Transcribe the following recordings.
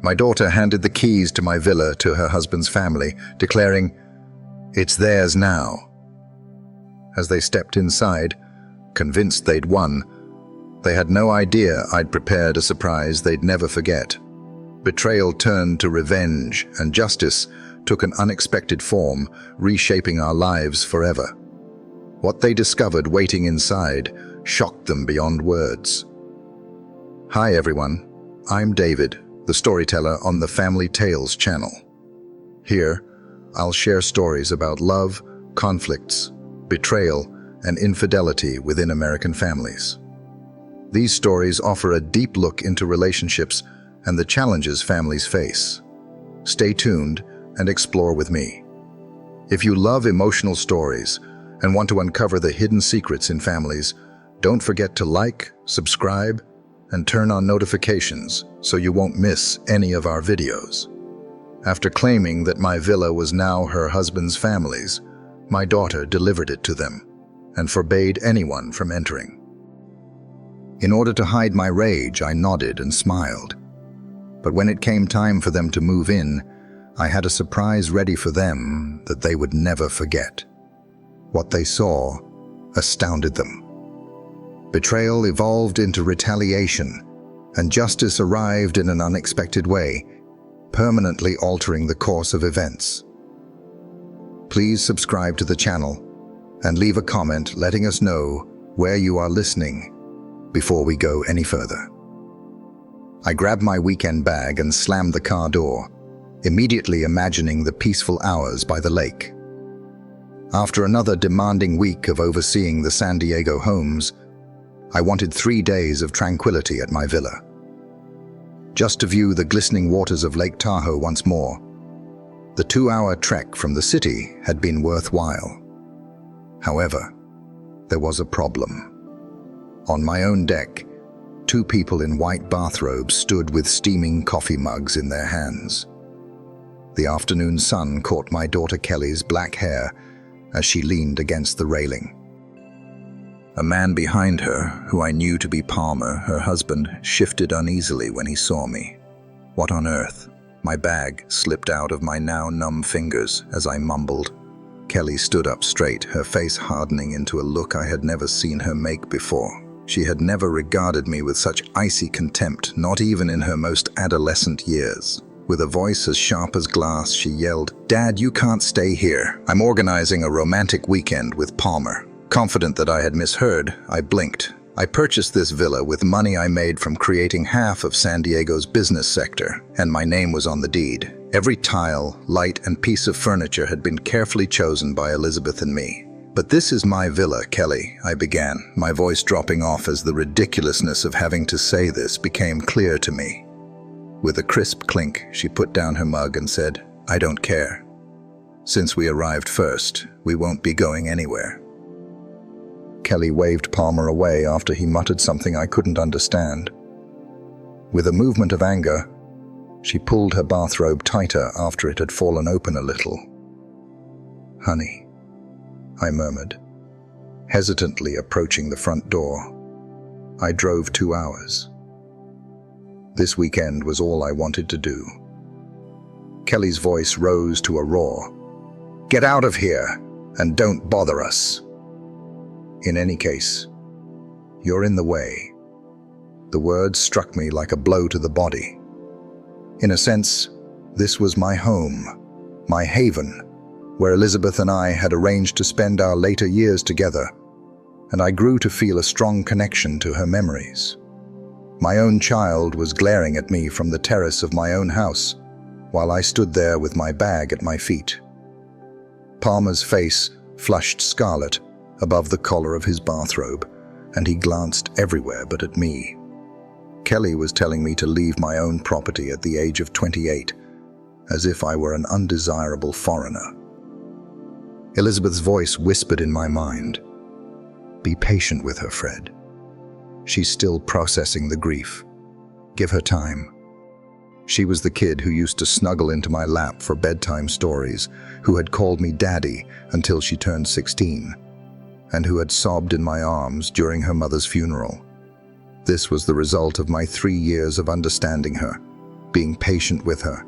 My daughter handed the keys to my villa to her husband's family, declaring, "It's theirs now." As they stepped inside, convinced they'd won, they had no idea I'd prepared a surprise they'd never forget. Betrayal turned to revenge, and justice took an unexpected form, reshaping our lives forever. What they discovered waiting inside shocked them beyond words. Hi everyone, I'm David, the storyteller on the Family Tales channel. Here, I'll share stories about love, conflicts, betrayal, and infidelity within American families. These stories offer a deep look into relationships and the challenges families face. Stay tuned and explore with me. If you love emotional stories and want to uncover the hidden secrets in families, don't forget to like, subscribe, and turn on notifications so you won't miss any of our videos. After claiming that my villa was now her husband's family's, my daughter delivered it to them and forbade anyone from entering. In order to hide my rage, I nodded and smiled. But when it came time for them to move in, I had a surprise ready for them that they would never forget. What they saw astounded them. Betrayal evolved into retaliation, and justice arrived in an unexpected way, permanently altering the course of events. Please subscribe to the channel and leave a comment letting us know where you are listening before we go any further. I grabbed my weekend bag and slammed the car door, immediately imagining the peaceful hours by the lake. After another demanding week of overseeing the San Diego homes, I wanted 3 days of tranquility at my villa. Just to view the glistening waters of Lake Tahoe once more. The 2-hour trek from the city had been worthwhile. However, there was a problem. On my own deck, 2 people in white bathrobes stood with steaming coffee mugs in their hands. The afternoon sun caught my daughter Kelly's black hair as she leaned against the railing. A man behind her, who I knew to be Palmer, her husband, shifted uneasily when he saw me. What on earth? My bag slipped out of my now numb fingers as I mumbled. Kelly stood up straight, her face hardening into a look I had never seen her make before. She had never regarded me with such icy contempt, not even in her most adolescent years. With a voice as sharp as glass, she yelled, "Dad, you can't stay here. I'm organizing a romantic weekend with Palmer." Confident that I had misheard, I blinked. I purchased this villa with money I made from creating half of San Diego's business sector, and my name was on the deed. Every tile, light, and piece of furniture had been carefully chosen by Elizabeth and me. "But this is my villa, Kelly," I began, my voice dropping off as the ridiculousness of having to say this became clear to me. With a crisp clink, she put down her mug and said, "I don't care. Since we arrived first, we won't be going anywhere." Kelly waved Palmer away after he muttered something I couldn't understand. With a movement of anger, she pulled her bathrobe tighter after it had fallen open a little. "Honey," I murmured, hesitantly approaching the front door. I drove 2 hours. This weekend was all I wanted to do. Kelly's voice rose to a roar. "Get out of here, and don't bother us. In any case, you're in the way." The words struck me like a blow to the body. In a sense, this was my home, my haven, where Elizabeth and I had arranged to spend our later years together, and I grew to feel a strong connection to her memories. My own child was glaring at me from the terrace of my own house, while I stood there with my bag at my feet. Palmer's face flushed scarlet above the collar of his bathrobe, and he glanced everywhere but at me. Kelly was telling me to leave my own property at the age of 28, as if I were an undesirable foreigner. Elizabeth's voice whispered in my mind, "Be patient with her, Fred. She's still processing the grief. Give her time." She was the kid who used to snuggle into my lap for bedtime stories, who had called me daddy until she turned 16, and who had sobbed in my arms during her mother's funeral. This was the result of my 3 years of understanding her, being patient with her,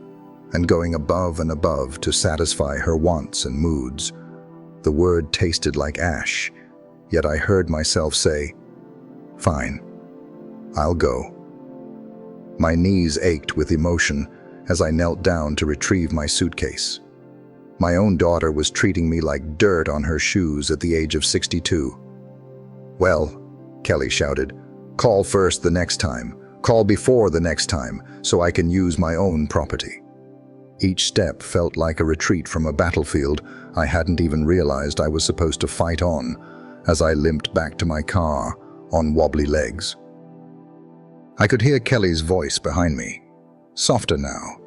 and going above and above to satisfy her wants and moods. The word tasted like ash, yet I heard myself say, "Fine, I'll go." My knees ached with emotion as I knelt down to retrieve my suitcase. My own daughter was treating me like dirt on her shoes at the age of 62. "Well," Kelly shouted, "call first the next time. Call before the next time, so I can use my own property." Each step felt like a retreat from a battlefield I hadn't even realized I was supposed to fight on as I limped back to my car on wobbly legs. I could hear Kelly's voice behind me, softer now,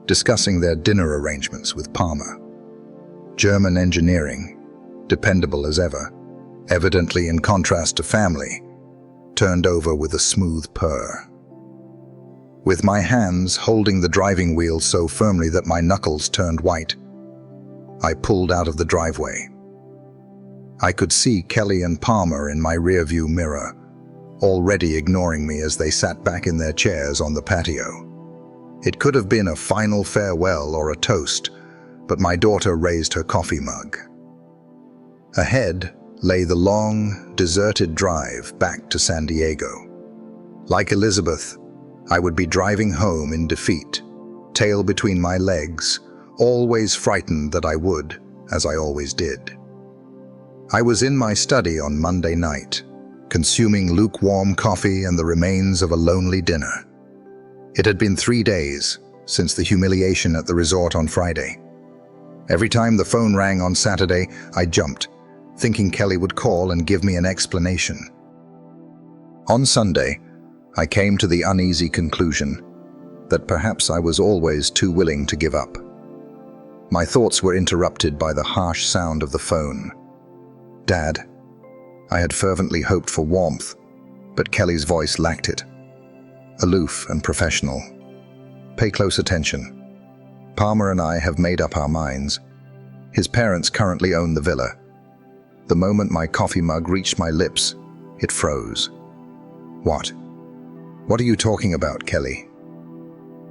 discussing their dinner arrangements with Palmer. German engineering, dependable as ever, evidently in contrast to family, turned over with a smooth purr. With my hands holding the driving wheel so firmly that my knuckles turned white, I pulled out of the driveway. I could see Kelly and Palmer in my rearview mirror, already ignoring me as they sat back in their chairs on the patio. It could have been a final farewell or a toast, but my daughter raised her coffee mug. Ahead lay the long, deserted drive back to San Diego. Like Elizabeth, I would be driving home in defeat, tail between my legs, always frightened that I would, as I always did. I was in my study on Monday night, consuming lukewarm coffee and the remains of a lonely dinner. It had been 3 days since the humiliation at the resort on Friday. Every time the phone rang on Saturday, I jumped, thinking Kelly would call and give me an explanation. On Sunday, I came to the uneasy conclusion that perhaps I was always too willing to give up. My thoughts were interrupted by the harsh sound of the phone. "Dad." I had fervently hoped for warmth, but Kelly's voice lacked it. Aloof and professional. "Pay close attention. Palmer and I have made up our minds. His parents currently own the villa." The moment my coffee mug reached my lips, it froze. "What? What are you talking about, Kelly?"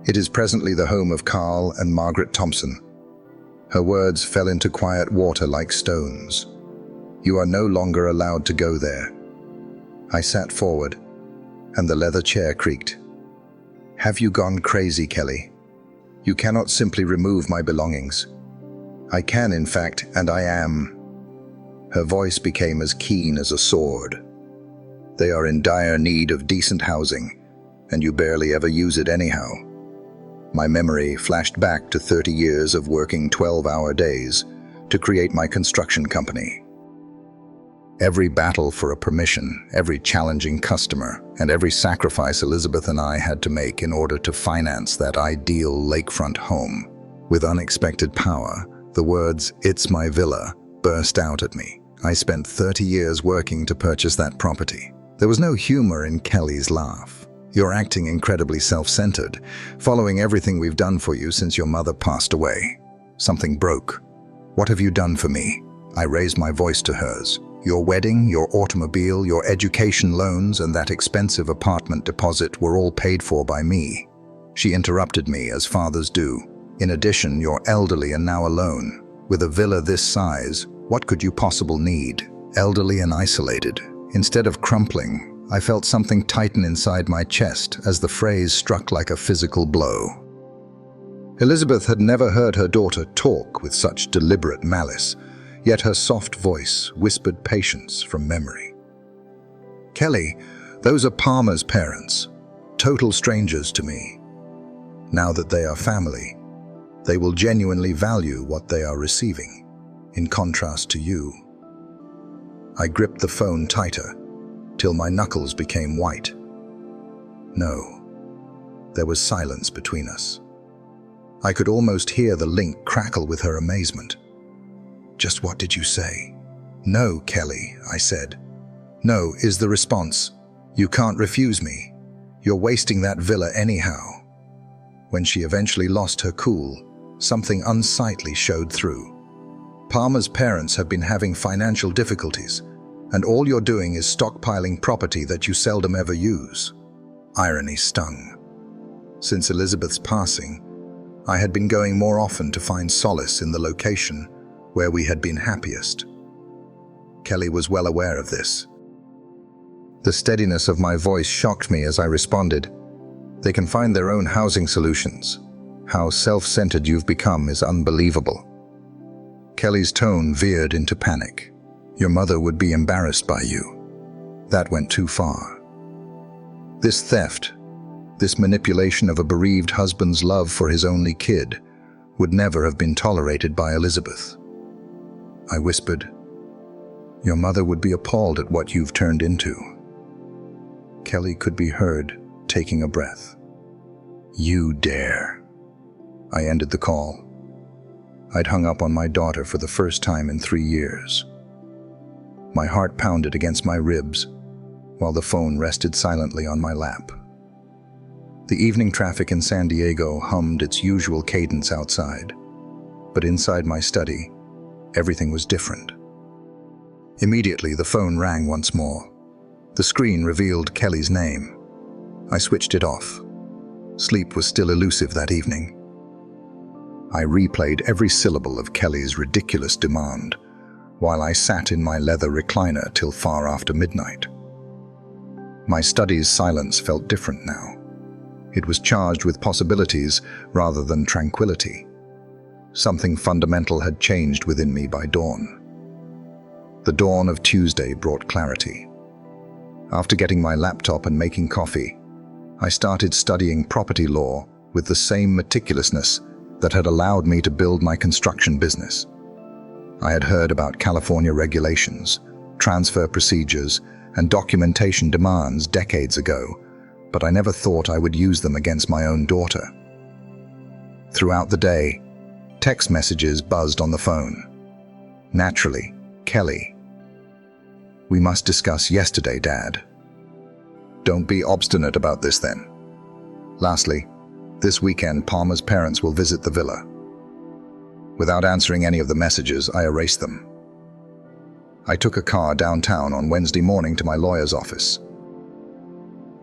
"It is presently the home of Carl and Margaret Thompson." Her words fell into quiet water like stones. "You are no longer allowed to go there." I sat forward, and the leather chair creaked. "Have you gone crazy, Kelly? You cannot simply remove my belongings." "I can, in fact, and I am." Her voice became as keen as a sword. "They are in dire need of decent housing, and you barely ever use it anyhow." My memory flashed back to 30 years of working 12-hour days to create my construction company. Every battle for a permission, every challenging customer, and every sacrifice Elizabeth and I had to make in order to finance that ideal lakefront home. With unexpected power, the words, "It's my villa," burst out at me. I spent 30 years working to purchase that property. There was no humor in Kelly's laugh. "You're acting incredibly self-centered, following everything we've done for you since your mother passed away. Something broke. What have you done for me?" I raised my voice to hers. "Your wedding, your automobile, your education loans, and that expensive apartment deposit were all paid for by me." She interrupted me, as fathers do. "In addition, you're elderly and now alone. With a villa this size, what could you possibly need? Elderly and isolated." Instead of crumpling, I felt something tighten inside my chest as the phrase struck like a physical blow. Elizabeth had never heard her daughter talk with such deliberate malice, yet her soft voice whispered patience from memory. "Kelly, those are Palmer's parents, total strangers to me. Now that they are family, they will genuinely value what they are receiving, in contrast to you." I gripped the phone tighter, till my knuckles became white. No, there was silence between us. I could almost hear the link crackle with her amazement. "Just what did you say?" "No, Kelly," I said. "No is the response. You can't refuse me. You're wasting that villa anyhow." When she eventually lost her cool, something unsightly showed through. "Palmer's parents have been having financial difficulties, and all you're doing is stockpiling property that you seldom ever use." Irony stung. Since Elizabeth's passing, I had been going more often to find solace in the location where we had been happiest. Kelly was well aware of this. The steadiness of my voice shocked me as I responded, "They can find their own housing solutions. How self-centered you've become is unbelievable." Kelly's tone veered into panic. "Your mother would be embarrassed by you. That went too far." This theft, this manipulation of a bereaved husband's love for his only kid, would never have been tolerated by Elizabeth. I whispered, "Your mother would be appalled at what you've turned into." Kelly could be heard taking a breath. "You dare." I ended the call. I'd hung up on my daughter for the first time in 3 years. My heart pounded against my ribs while the phone rested silently on my lap. The evening traffic in San Diego hummed its usual cadence outside, but inside my study, everything was different. Immediately, the phone rang once more. The screen revealed Kelly's name. I switched it off. Sleep was still elusive that evening. I replayed every syllable of Kelly's ridiculous demand while I sat in my leather recliner till far after midnight. My study's silence felt different now. It was charged with possibilities rather than tranquility. Something fundamental had changed within me by dawn. The dawn of Tuesday brought clarity. After getting my laptop and making coffee, I started studying property law with the same meticulousness that had allowed me to build my construction business. I had heard about California regulations, transfer procedures, and documentation demands decades ago, but I never thought I would use them against my own daughter. Throughout the day, text messages buzzed on the phone. Naturally, Kelly. "We must discuss yesterday, Dad." "Don't be obstinate about this then." "Lastly, this weekend Palmer's parents will visit the villa." Without answering any of the messages, I erased them. I took a car downtown on Wednesday morning to my lawyer's office.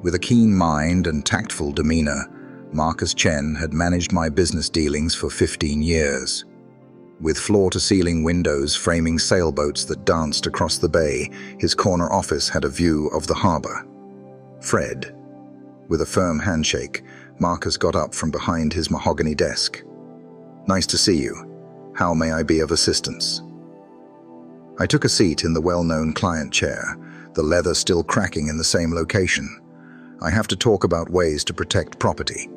With a keen mind and tactful demeanor, Marcus Chen had managed my business dealings for 15 years. With floor-to-ceiling windows framing sailboats that danced across the bay, his corner office had a view of the harbor. "Fred." With a firm handshake, Marcus got up from behind his mahogany desk. "Nice to see you. How may I be of assistance?" I took a seat in the well-known client chair, the leather still cracking in the same location. I have to talk about ways to protect property.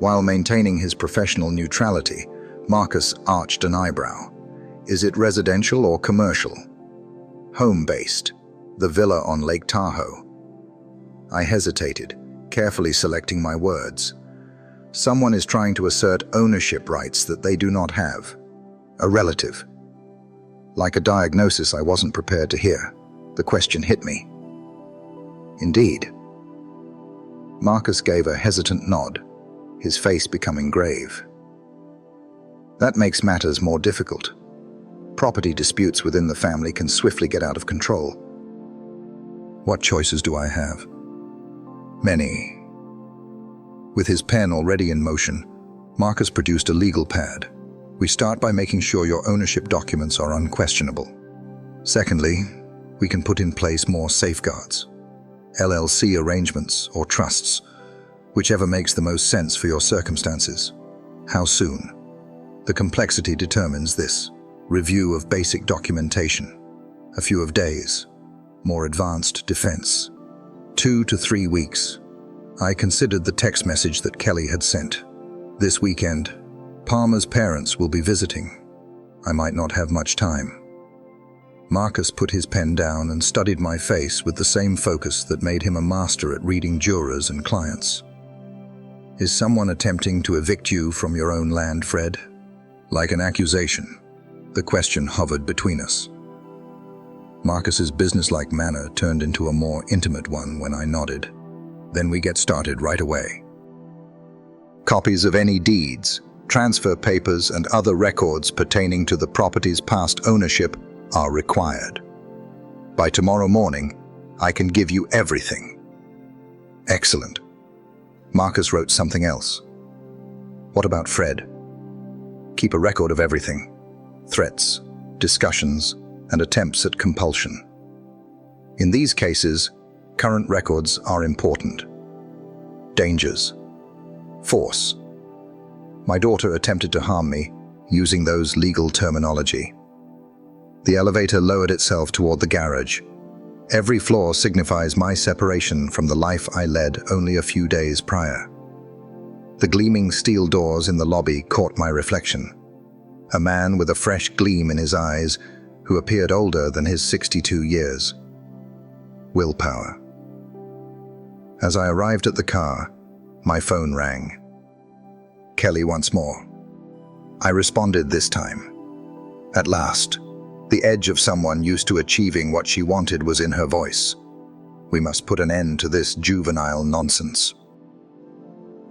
While maintaining his professional neutrality, Marcus arched an eyebrow. "Is it residential or commercial?" "Home-based. The villa on Lake Tahoe." I hesitated, carefully selecting my words. "Someone is trying to assert ownership rights that they do not have. A relative." Like a diagnosis I wasn't prepared to hear, the question hit me. "Indeed." Marcus gave a hesitant nod, his face becoming grave. "That makes matters more difficult. Property disputes within the family can swiftly get out of control." "What choices do I have?" "Many." With his pen already in motion, Marcus produced a legal pad. "We start by making sure your ownership documents are unquestionable. Secondly, we can put in place more safeguards. LLC arrangements or trusts, whichever makes the most sense for your circumstances. How soon? The complexity determines this. Review of basic documentation. A few of days. More advanced defense. 2 to 3 weeks. I considered the text message that Kelly had sent. This weekend, Palmer's parents will be visiting. I might not have much time. Marcus put his pen down and studied my face with the same focus that made him a master at reading jurors and clients. Is someone attempting to evict you from your own land, Fred? Like an accusation, the question hovered between us. Marcus's businesslike manner turned into a more intimate one when I nodded. Then we get started right away. Copies of any deeds, transfer papers, and other records pertaining to the property's past ownership are required. By tomorrow morning, I can give you everything. Excellent. Marcus wrote something else. What about Fred? Keep a record of everything. Threats, discussions, and attempts at compulsion. In these cases, current records are important. Dangers. Force. My daughter attempted to harm me using those legal terminology. The elevator lowered itself toward the garage. Every floor signifies my separation from the life I led only a few days prior. The gleaming steel doors in the lobby caught my reflection. A man with a fresh gleam in his eyes who appeared older than his 62 years. Willpower. As I arrived at the car, my phone rang. Kelly once more. I responded this time. At last, the edge of someone used to achieving what she wanted was in her voice. We must put an end to this juvenile nonsense.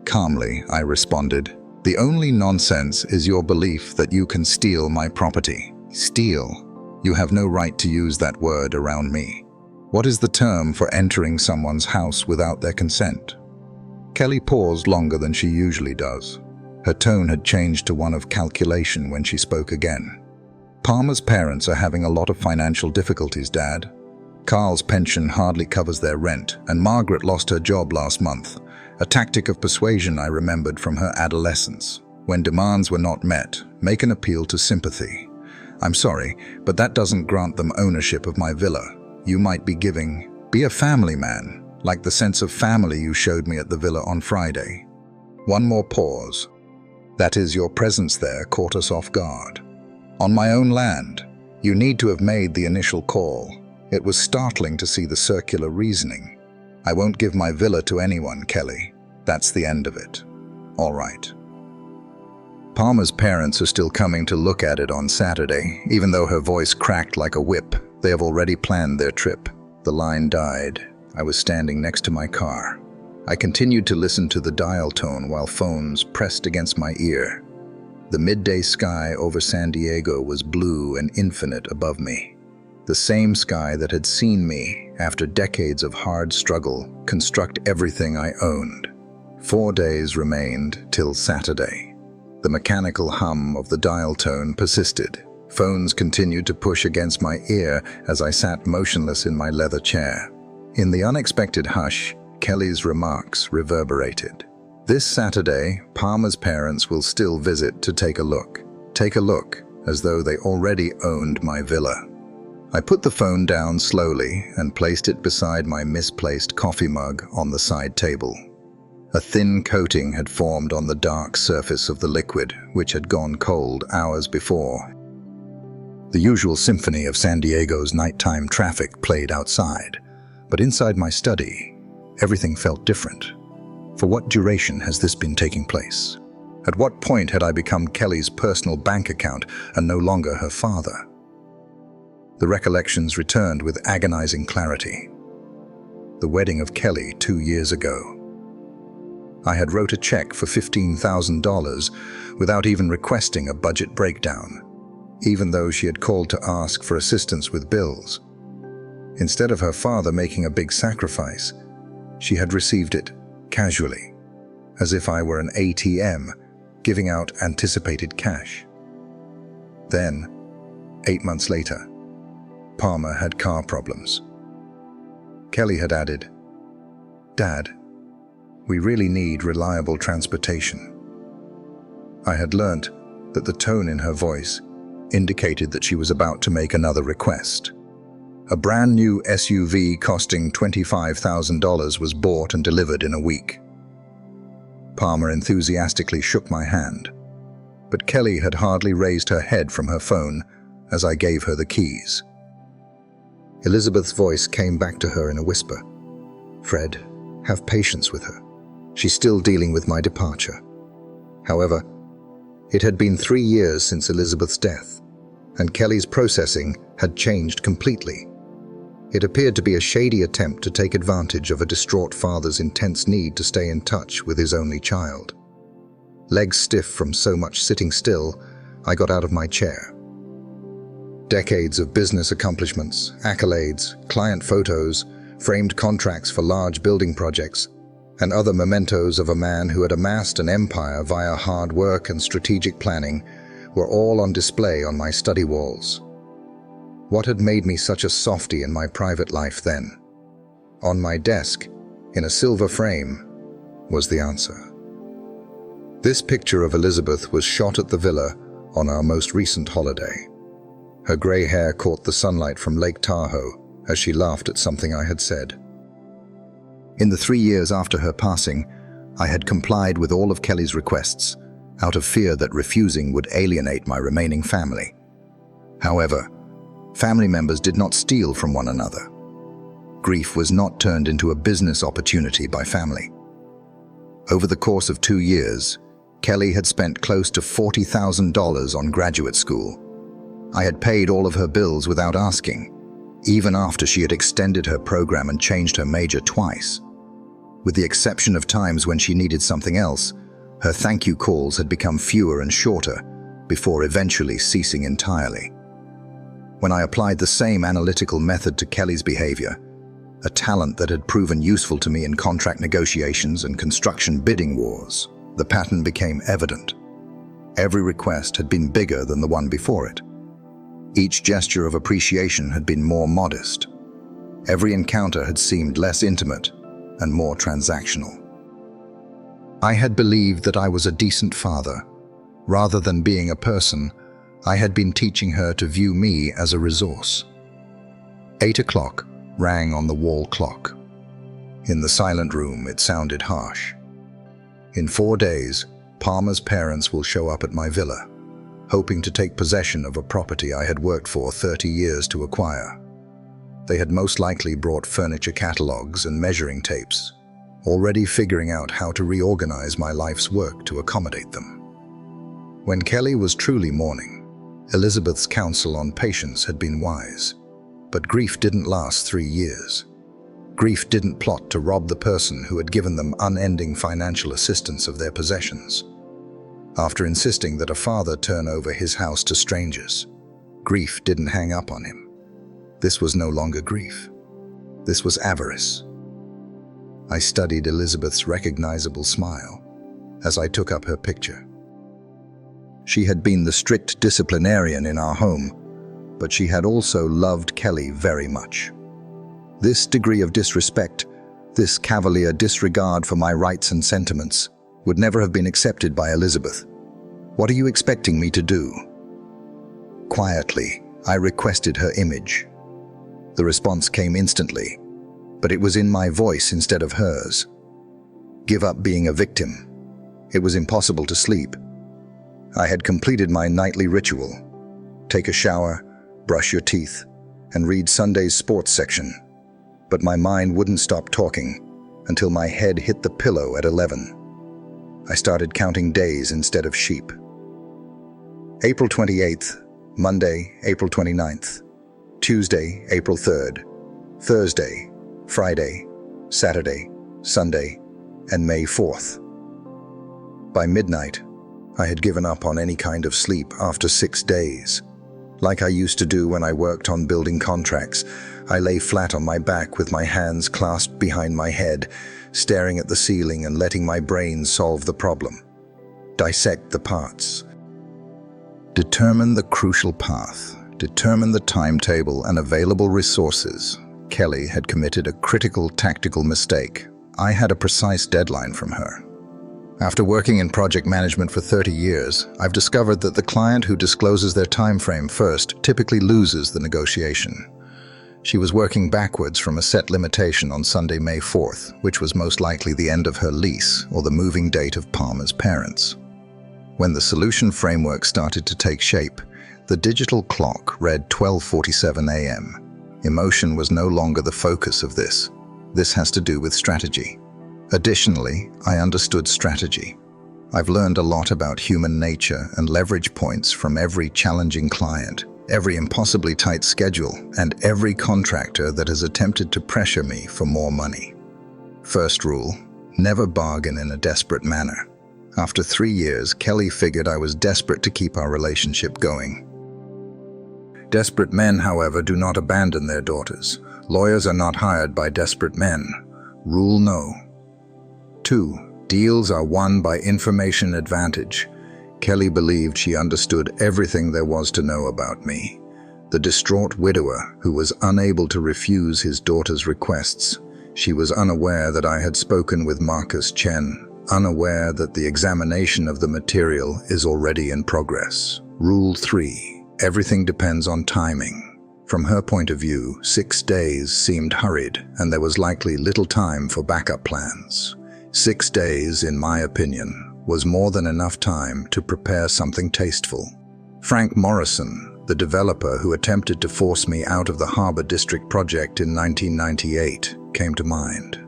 Calmly, I responded. The only nonsense is your belief that you can steal my property. Steal? You have no right to use that word around me. What is the term for entering someone's house without their consent? Kelly paused longer than she usually does. Her tone had changed to one of calculation when she spoke again. Palmer's parents are having a lot of financial difficulties, Dad. Carl's pension hardly covers their rent, and Margaret lost her job last month. A tactic of persuasion I remembered from her adolescence. When demands were not met, make an appeal to sympathy. I'm sorry, but that doesn't grant them ownership of my villa. You might be be a family man, like the sense of family you showed me at the villa on Friday. One more pause. That is, your presence there caught us off guard. On my own land, you need to have made the initial call. It was startling to see the circular reasoning. I won't give my villa to anyone, Kelly. That's the end of it. All right. Palmer's parents are still coming to look at it on Saturday. Even though her voice cracked like a whip, they have already planned their trip. The line died. I was standing next to my car. I continued to listen to the dial tone while phones pressed against my ear. The midday sky over San Diego was blue and infinite above me. The same sky that had seen me, after decades of hard struggle, construct everything I owned. 4 days remained till Saturday. The mechanical hum of the dial tone persisted. Phones continued to push against my ear as I sat motionless in my leather chair. In the unexpected hush, Kelly's remarks reverberated. This Saturday, Palmer's parents will still visit to take a look. Take a look, as though they already owned my villa. I put the phone down slowly and placed it beside my misplaced coffee mug on the side table. A thin coating had formed on the dark surface of the liquid, which had gone cold hours before. The usual symphony of San Diego's nighttime traffic played outside, but inside my study, everything felt different. For what duration has this been taking place? At what point had I become Kelly's personal bank account and no longer her father? The recollections returned with agonizing clarity. The wedding of Kelly 2 years ago. I had wrote a check for $15,000 without even requesting a budget breakdown, even though she had called to ask for assistance with bills. Instead of her father making a big sacrifice, she had received it casually, as if I were an ATM giving out anticipated cash. Then, 8 months later, Palmer had car problems. Kelly had added, "Dad, we really need reliable transportation." I had learnt that the tone in her voice indicated that she was about to make another request. A brand new SUV costing $25,000 was bought and delivered in a week. Palmer enthusiastically shook my hand, but Kelly had hardly raised her head from her phone as I gave her the keys. Elizabeth's voice came back to her in a whisper. "Fred, have patience with her. She's still dealing with my departure." However, it had been 3 years since Elizabeth's death, and Kelly's processing had changed completely. It appeared to be a shady attempt to take advantage of a distraught father's intense need to stay in touch with his only child. Legs stiff from so much sitting still, I got out of my chair. Decades of business accomplishments, accolades, client photos, framed contracts for large building projects. and other mementos of a man who had amassed an empire via hard work and strategic planning were all on display on my study walls. What had made me such a softie in my private life then? On my desk, in a silver frame, was the answer. This picture of Elizabeth was shot at the villa on our most recent holiday. Her grey hair caught the sunlight from Lake Tahoe as she laughed at something I had said. In the 3 years after her passing, I had complied with all of Kelly's requests, out of fear that refusing would alienate my remaining family. However, family members did not steal from one another. Grief was not turned into a business opportunity by family. Over the course of 2 years, Kelly had spent close to $40,000 on graduate school. I had paid all of her bills without asking, even after she had extended her program and changed her major twice. With the exception of times when she needed something else, her thank you calls had become fewer and shorter before eventually ceasing entirely. When I applied the same analytical method to Kelly's behavior, a talent that had proven useful to me in contract negotiations and construction bidding wars, the pattern became evident. Every request had been bigger than the one before it. Each gesture of appreciation had been more modest. Every encounter had seemed less intimate and more transactional. I had believed that I was a decent father. Rather than being a person, I had been teaching her to view me as a resource. 8 o'clock rang on the wall clock. In the silent room, it sounded harsh. In 4 days, Palmer's parents will show up at my villa, hoping to take possession of a property I had worked for 30 years to acquire. They had most likely brought furniture catalogs and measuring tapes, already figuring out how to reorganize my life's work to accommodate them. When Kelly was truly mourning, Elizabeth's counsel on patience had been wise. But grief didn't last 3 years. Grief didn't plot to rob the person who had given them unending financial assistance of their possessions. After insisting that a father turn over his house to strangers, grief didn't hang up on him. This was no longer grief. This was avarice. I studied Elizabeth's recognizable smile as I took up her picture. She had been the strict disciplinarian in our home, but she had also loved Kelly very much. This degree of disrespect, this cavalier disregard for my rights and sentiments, would never have been accepted by Elizabeth. "What are you expecting me to do?" Quietly, I requested her image. The response came instantly, but it was in my voice instead of hers. Give up being a victim. It was impossible to sleep. I had completed my nightly ritual. Take a shower, brush your teeth, and read Sunday's sports section. But my mind wouldn't stop talking until my head hit the pillow at 11. I started counting days instead of sheep. April 28th, Monday, April 29th, Tuesday, April 3rd, Thursday, Friday, Saturday, Sunday, and May 4th. By midnight, I had given up on any kind of sleep after 6 days. Like I used to do when I worked on building contracts, I lay flat on my back with my hands clasped behind my head, staring at the ceiling and letting my brain solve the problem. Dissect the parts. Determine the crucial path. Determine the timetable and available resources. Kelly had committed a critical tactical mistake. I had a precise deadline from her. After working in project management for 30 years, I've discovered that the client who discloses their time frame first typically loses the negotiation. She was working backwards from a set limitation on Sunday, May 4th, which was most likely the end of her lease or the moving date of Palmer's parents. When the solution framework started to take shape, the digital clock read 12:47 a.m. Emotion was no longer the focus of this. This has to do with strategy. Additionally, I understood strategy. I've learned a lot about human nature and leverage points from every challenging client, every impossibly tight schedule, and every contractor that has attempted to pressure me for more money. First rule, never bargain in a desperate manner. After 3 years, Kelly figured I was desperate to keep our relationship going. Desperate men, however, do not abandon their daughters. Lawyers are not hired by desperate men. Rule no. 2. Deals are won by information advantage. Kelly believed she understood everything there was to know about me. The distraught widower who was unable to refuse his daughter's requests. She was unaware that I had spoken with Marcus Chen, unaware that the examination of the material is already in progress. Rule 3. Everything depends on timing. From her point of view, 6 days seemed hurried, and there was likely little time for backup plans. 6 days, in my opinion, was more than enough time to prepare something tasteful. Frank Morrison, the developer who attempted to force me out of the Harbor District project in 1998, came to mind.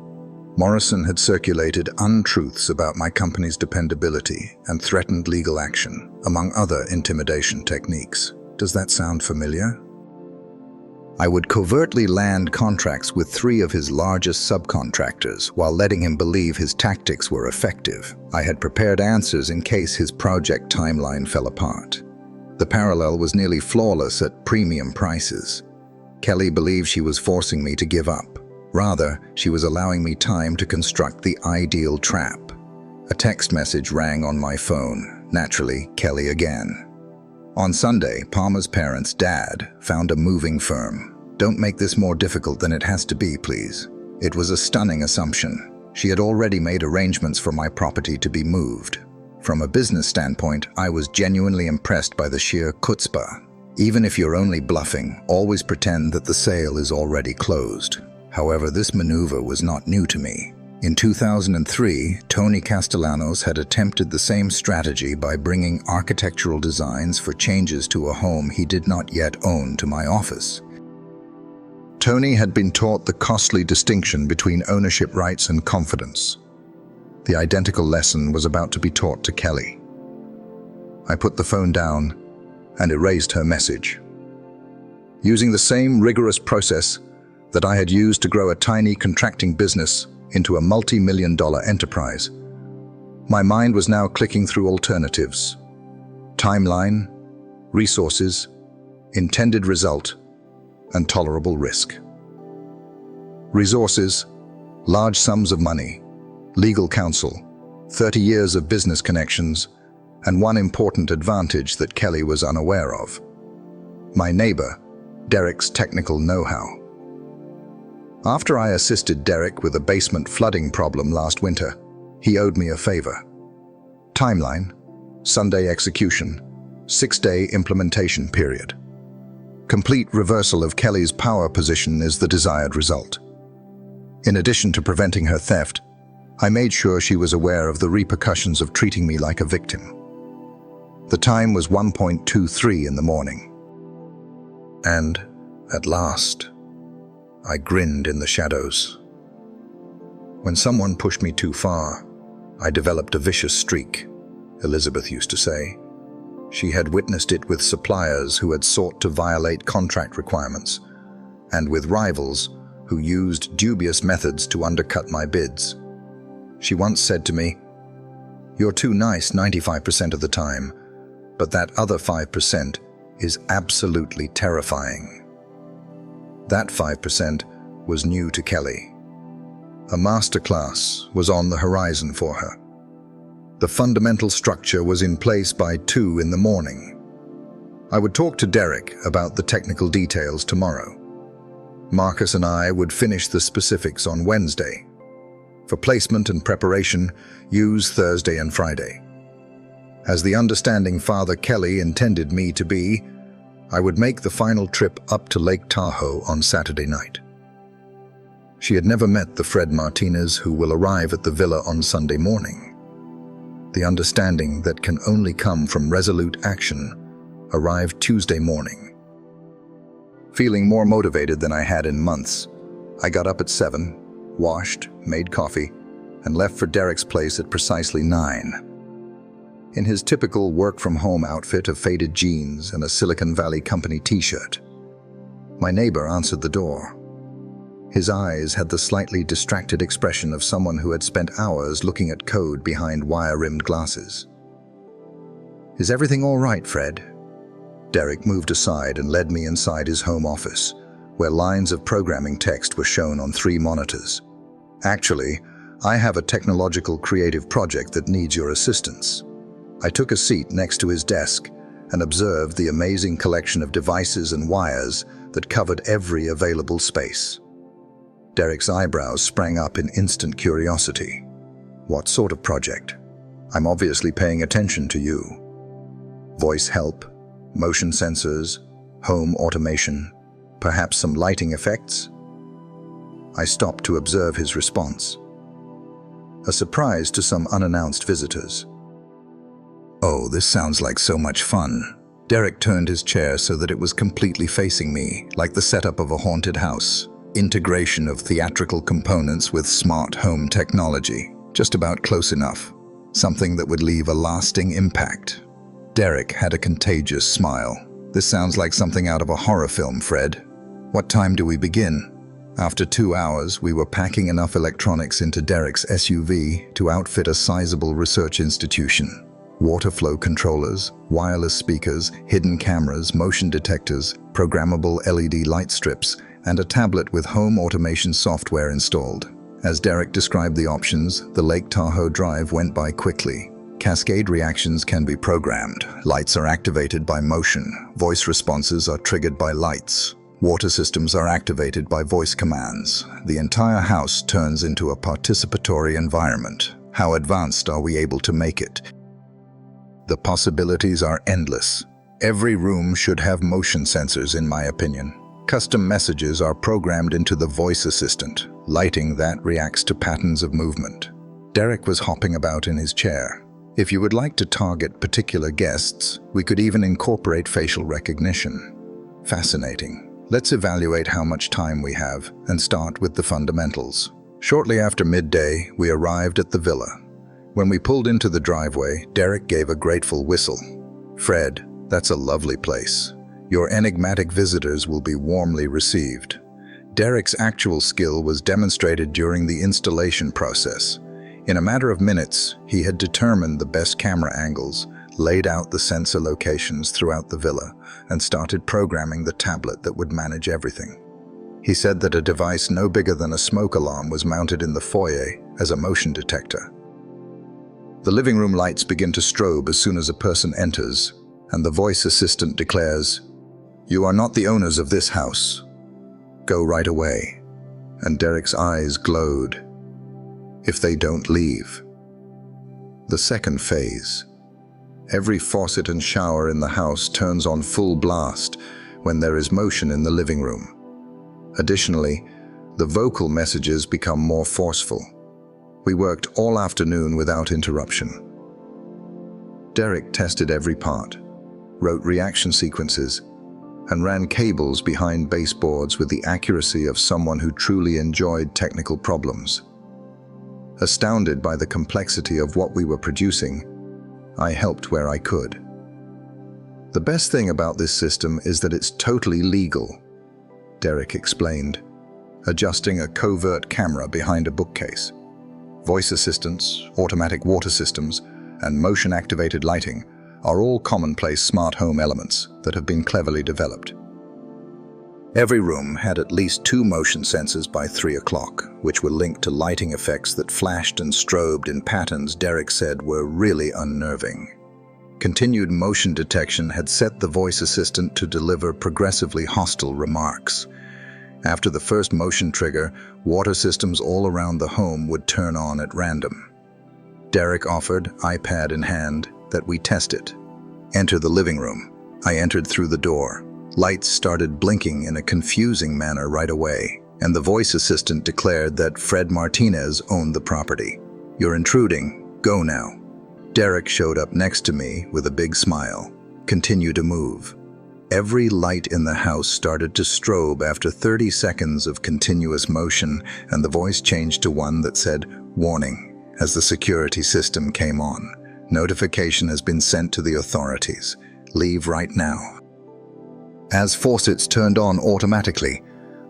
Morrison had circulated untruths about my company's dependability and threatened legal action, among other intimidation techniques. Does that sound familiar? I would covertly land contracts with 3 of his largest subcontractors while letting him believe his tactics were effective. I had prepared answers in case his project timeline fell apart. The parallel was nearly flawless at premium prices. Kelly believed she was forcing me to give up. Rather, she was allowing me time to construct the ideal trap. A text message rang on my phone. Naturally, Kelly again. On Sunday, Palmer's parents' dad found a moving firm. Don't make this more difficult than it has to be, please. It was a stunning assumption. She had already made arrangements for my property to be moved. From a business standpoint, I was genuinely impressed by the sheer chutzpah. Even if you're only bluffing, always pretend that the sale is already closed. However, this maneuver was not new to me. In 2003, Tony Castellanos had attempted the same strategy by bringing architectural designs for changes to a home he did not yet own to my office. Tony had been taught the costly distinction between ownership rights and confidence. The identical lesson was about to be taught to Kelly. I put the phone down and erased her message. Using the same rigorous process that I had used to grow a tiny contracting business into a multi-million-dollar enterprise, my mind was now clicking through alternatives. Timeline, resources, intended result, and tolerable risk. Resources, large sums of money, legal counsel, 30 years of business connections, and one important advantage that Kelly was unaware of. My neighbor, Derek's technical know-how. After I assisted Derek with a basement flooding problem last winter, he owed me a favor. Timeline, Sunday execution, 6-day implementation period. Complete reversal of Kelly's power position is the desired result. In addition to preventing her theft, I made sure she was aware of the repercussions of treating me like a victim. The time was 1:23 in the morning. And, at last, I grinned in the shadows. When someone pushed me too far, I developed a vicious streak, Elizabeth used to say. She had witnessed it with suppliers who had sought to violate contract requirements, and with rivals who used dubious methods to undercut my bids. She once said to me, "You're too nice 95% of the time, but that other 5% is absolutely terrifying." That 5% was new to Kelly. A masterclass was on the horizon for her. The fundamental structure was in place by 2 in the morning. I would talk to Derek about the technical details tomorrow. Marcus and I would finish the specifics on Wednesday. For placement and preparation, use Thursday and Friday. As the understanding father Kelly intended me to be, I would make the final trip up to Lake Tahoe on Saturday night. She had never met the Fred Martinez who will arrive at the villa on Sunday morning. The understanding that can only come from resolute action arrived Tuesday morning. Feeling more motivated than I had in months, I got up at 7, washed, made coffee, and left for Derek's place at precisely 9. In his typical work-from-home outfit of faded jeans and a Silicon Valley Company t-shirt. My neighbor answered the door. His eyes had the slightly distracted expression of someone who had spent hours looking at code behind wire-rimmed glasses. "Is everything all right, Fred?" Derek moved aside and led me inside his home office, where lines of programming text were shown on 3 monitors. Actually, I have a technological creative project that needs your assistance." I took a seat next to his desk and observed the amazing collection of devices and wires that covered every available space. Derek's eyebrows sprang up in instant curiosity. "What sort of project? I'm obviously paying attention to you. Voice help, motion sensors, home automation, perhaps some lighting effects?" I stopped to observe his response. A surprise to some unannounced visitors. "Oh, this sounds like so much fun." Derek turned his chair so that it was completely facing me, like the setup of a haunted house. Integration of theatrical components with smart home technology. Just about close enough. Something that would leave a lasting impact. Derek had a contagious smile. "This sounds like something out of a horror film, Fred. What time do we begin?" After 2 hours, we were packing enough electronics into Derek's SUV to outfit a sizable research institution. Water flow controllers, wireless speakers, hidden cameras, motion detectors, programmable LED light strips, and a tablet with home automation software installed. As Derek described the options, the Lake Tahoe drive went by quickly. Cascade reactions can be programmed. Lights are activated by motion. Voice responses are triggered by lights. Water systems are activated by voice commands. The entire house turns into a participatory environment. How advanced are we able to make it? The possibilities are endless. Every room should have motion sensors, in my opinion. Custom messages are programmed into the voice assistant, lighting that reacts to patterns of movement. Derek was hopping about in his chair. "If you would like to target particular guests, we could even incorporate facial recognition." Fascinating. Let's evaluate how much time we have and start with the fundamentals. Shortly after midday, we arrived at the villa. When we pulled into the driveway, Derek gave a grateful whistle. "Fred, that's a lovely place. Your enigmatic visitors will be warmly received." Derek's actual skill was demonstrated during the installation process. In a matter of minutes, he had determined the best camera angles, laid out the sensor locations throughout the villa, and started programming the tablet that would manage everything. He said that a device no bigger than a smoke alarm was mounted in the foyer as a motion detector. The living room lights begin to strobe as soon as a person enters, and the voice assistant declares, "You are not the owners of this house. Go right away." And Derek's eyes glowed. "If they don't leave." The second phase. Every faucet and shower in the house turns on full blast when there is motion in the living room. Additionally, the vocal messages become more forceful. We worked all afternoon without interruption. Derek tested every part, wrote reaction sequences, and ran cables behind baseboards with the accuracy of someone who truly enjoyed technical problems. Astounded by the complexity of what we were producing, I helped where I could. "The best thing about this system is that it's totally legal," Derek explained, adjusting a covert camera behind a bookcase. Voice assistants, automatic water systems, and motion-activated lighting are all commonplace smart home elements that have been cleverly developed. Every room had at least 2 motion sensors by 3 o'clock, which were linked to lighting effects that flashed and strobed in patterns Derek said were really unnerving. Continued motion detection had set the voice assistant to deliver progressively hostile remarks. After the first motion trigger, water systems all around the home would turn on at random. Derek offered, iPad in hand, that we test it. "Enter the living room." I entered through the door. Lights started blinking in a confusing manner right away, and the voice assistant declared that Fred Martinez owned the property. "You're intruding. Go now." Derek showed up next to me with a big smile. "Continue to move." Every light in the house started to strobe after 30 seconds of continuous motion, and the voice changed to one that said, "Warning," as the security system came on. "Notification has been sent to the authorities. Leave right now." As faucets turned on automatically,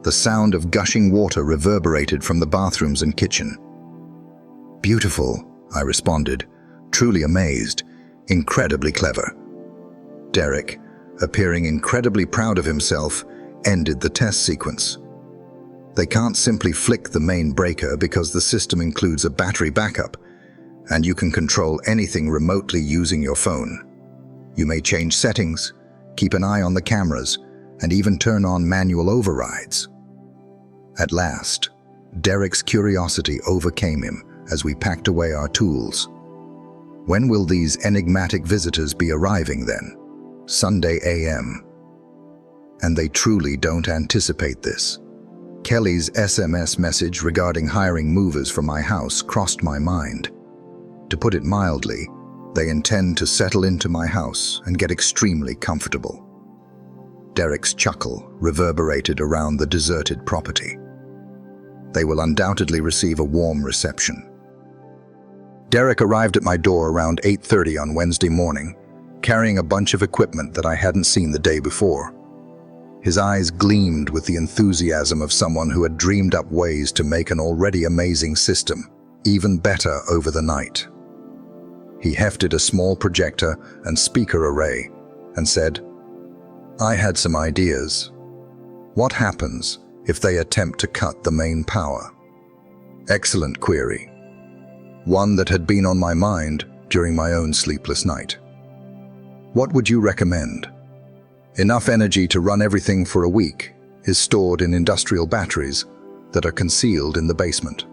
the sound of gushing water reverberated from the bathrooms and kitchen. "Beautiful," I responded, truly amazed. "Incredibly clever." Derek, appearing incredibly proud of himself, ended the test sequence. They can't simply flick the main breaker because the system includes a battery backup, and you can control anything remotely using your phone. You may change settings, keep an eye on the cameras, and even turn on manual overrides. At last, Derek's curiosity overcame him as we packed away our tools. When will these enigmatic visitors be arriving then? Sunday AM. And they truly don't anticipate this. Kelly's SMS message regarding hiring movers for my house crossed my mind. To put it mildly, they intend to settle into my house and get extremely comfortable. Derek's chuckle reverberated around the deserted property. They will undoubtedly receive a warm reception. Derek arrived at my door around 8:30 on Wednesday morning, carrying a bunch of equipment that I hadn't seen the day before. His eyes gleamed with the enthusiasm of someone who had dreamed up ways to make an already amazing system even better over the night. He hefted a small projector and speaker array and said, "I had some ideas. What happens if they attempt to cut the main power?" Excellent query. One that had been on my mind during my own sleepless night. What would you recommend? Enough energy to run everything for a week is stored in industrial batteries that are concealed in the basement.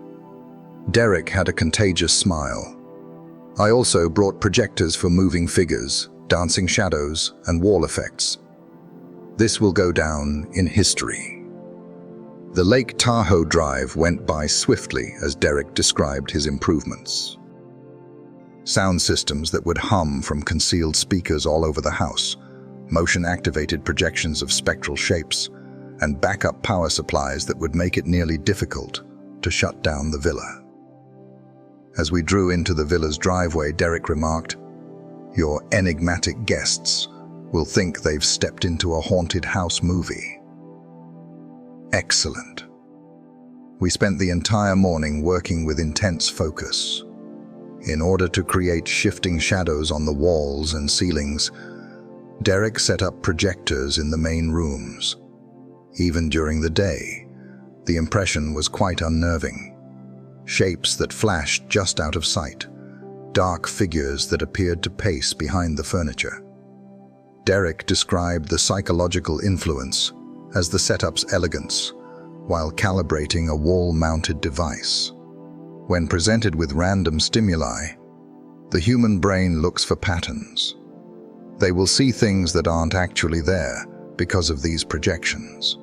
Derek had a contagious smile. I also brought projectors for moving figures, dancing shadows, and wall effects. This will go down in history. The Lake Tahoe drive went by swiftly as Derek described his improvements. Sound systems that would hum from concealed speakers all over the house, motion-activated projections of spectral shapes, and backup power supplies that would make it nearly difficult to shut down the villa. As we drew into the villa's driveway, Derek remarked, "Your enigmatic guests will think they've stepped into a haunted house movie." Excellent. We spent the entire morning working with intense focus. In order to create shifting shadows on the walls and ceilings, Derek set up projectors in the main rooms. Even during the day, the impression was quite unnerving. Shapes that flashed just out of sight, dark figures that appeared to pace behind the furniture. Derek described the psychological influence as the setup's elegance, while calibrating a wall-mounted device. When presented with random stimuli, the human brain looks for patterns. They will see things that aren't actually there because of these projections.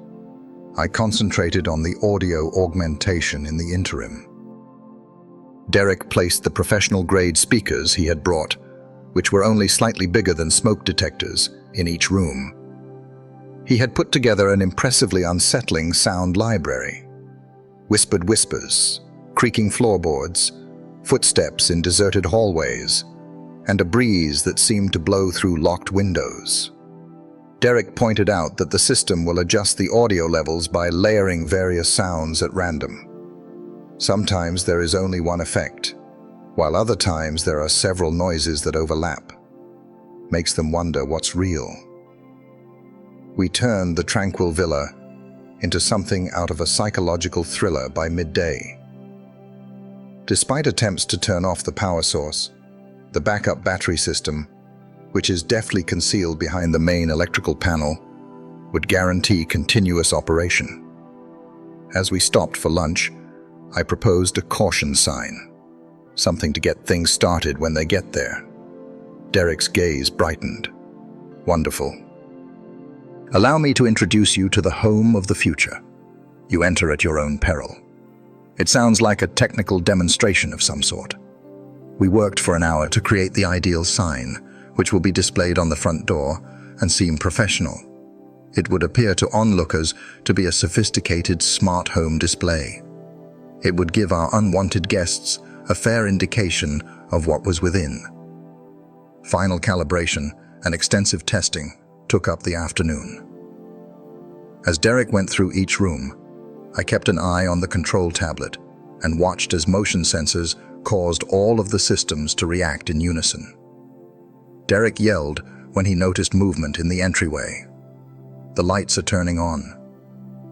I concentrated on the audio augmentation in the interim. Derek placed the professional-grade speakers he had brought, which were only slightly bigger than smoke detectors, in each room. He had put together an impressively unsettling sound library. Whispered whispers, creaking floorboards, footsteps in deserted hallways, and a breeze that seemed to blow through locked windows. Derek pointed out that the system will adjust the audio levels by layering various sounds at random. Sometimes there is only one effect, while other times there are several noises that overlap. Makes them wonder what's real. We turned the tranquil villa into something out of a psychological thriller by midday. Despite attempts to turn off the power source, the backup battery system, which is deftly concealed behind the main electrical panel, would guarantee continuous operation. As we stopped for lunch, I proposed a caution sign, something to get things started when they get there. Derek's gaze brightened. Wonderful. Allow me to introduce you to the home of the future. You enter at your own peril. It sounds like a technical demonstration of some sort. We worked for an hour to create the ideal sign, which will be displayed on the front door and seem professional. It would appear to onlookers to be a sophisticated smart home display. It would give our unwanted guests a fair indication of what was within. Final calibration and extensive testing took up the afternoon. As Derek went through each room, I kept an eye on the control tablet and watched as motion sensors caused all of the systems to react in unison. Derek yelled when he noticed movement in the entryway. The lights are turning on.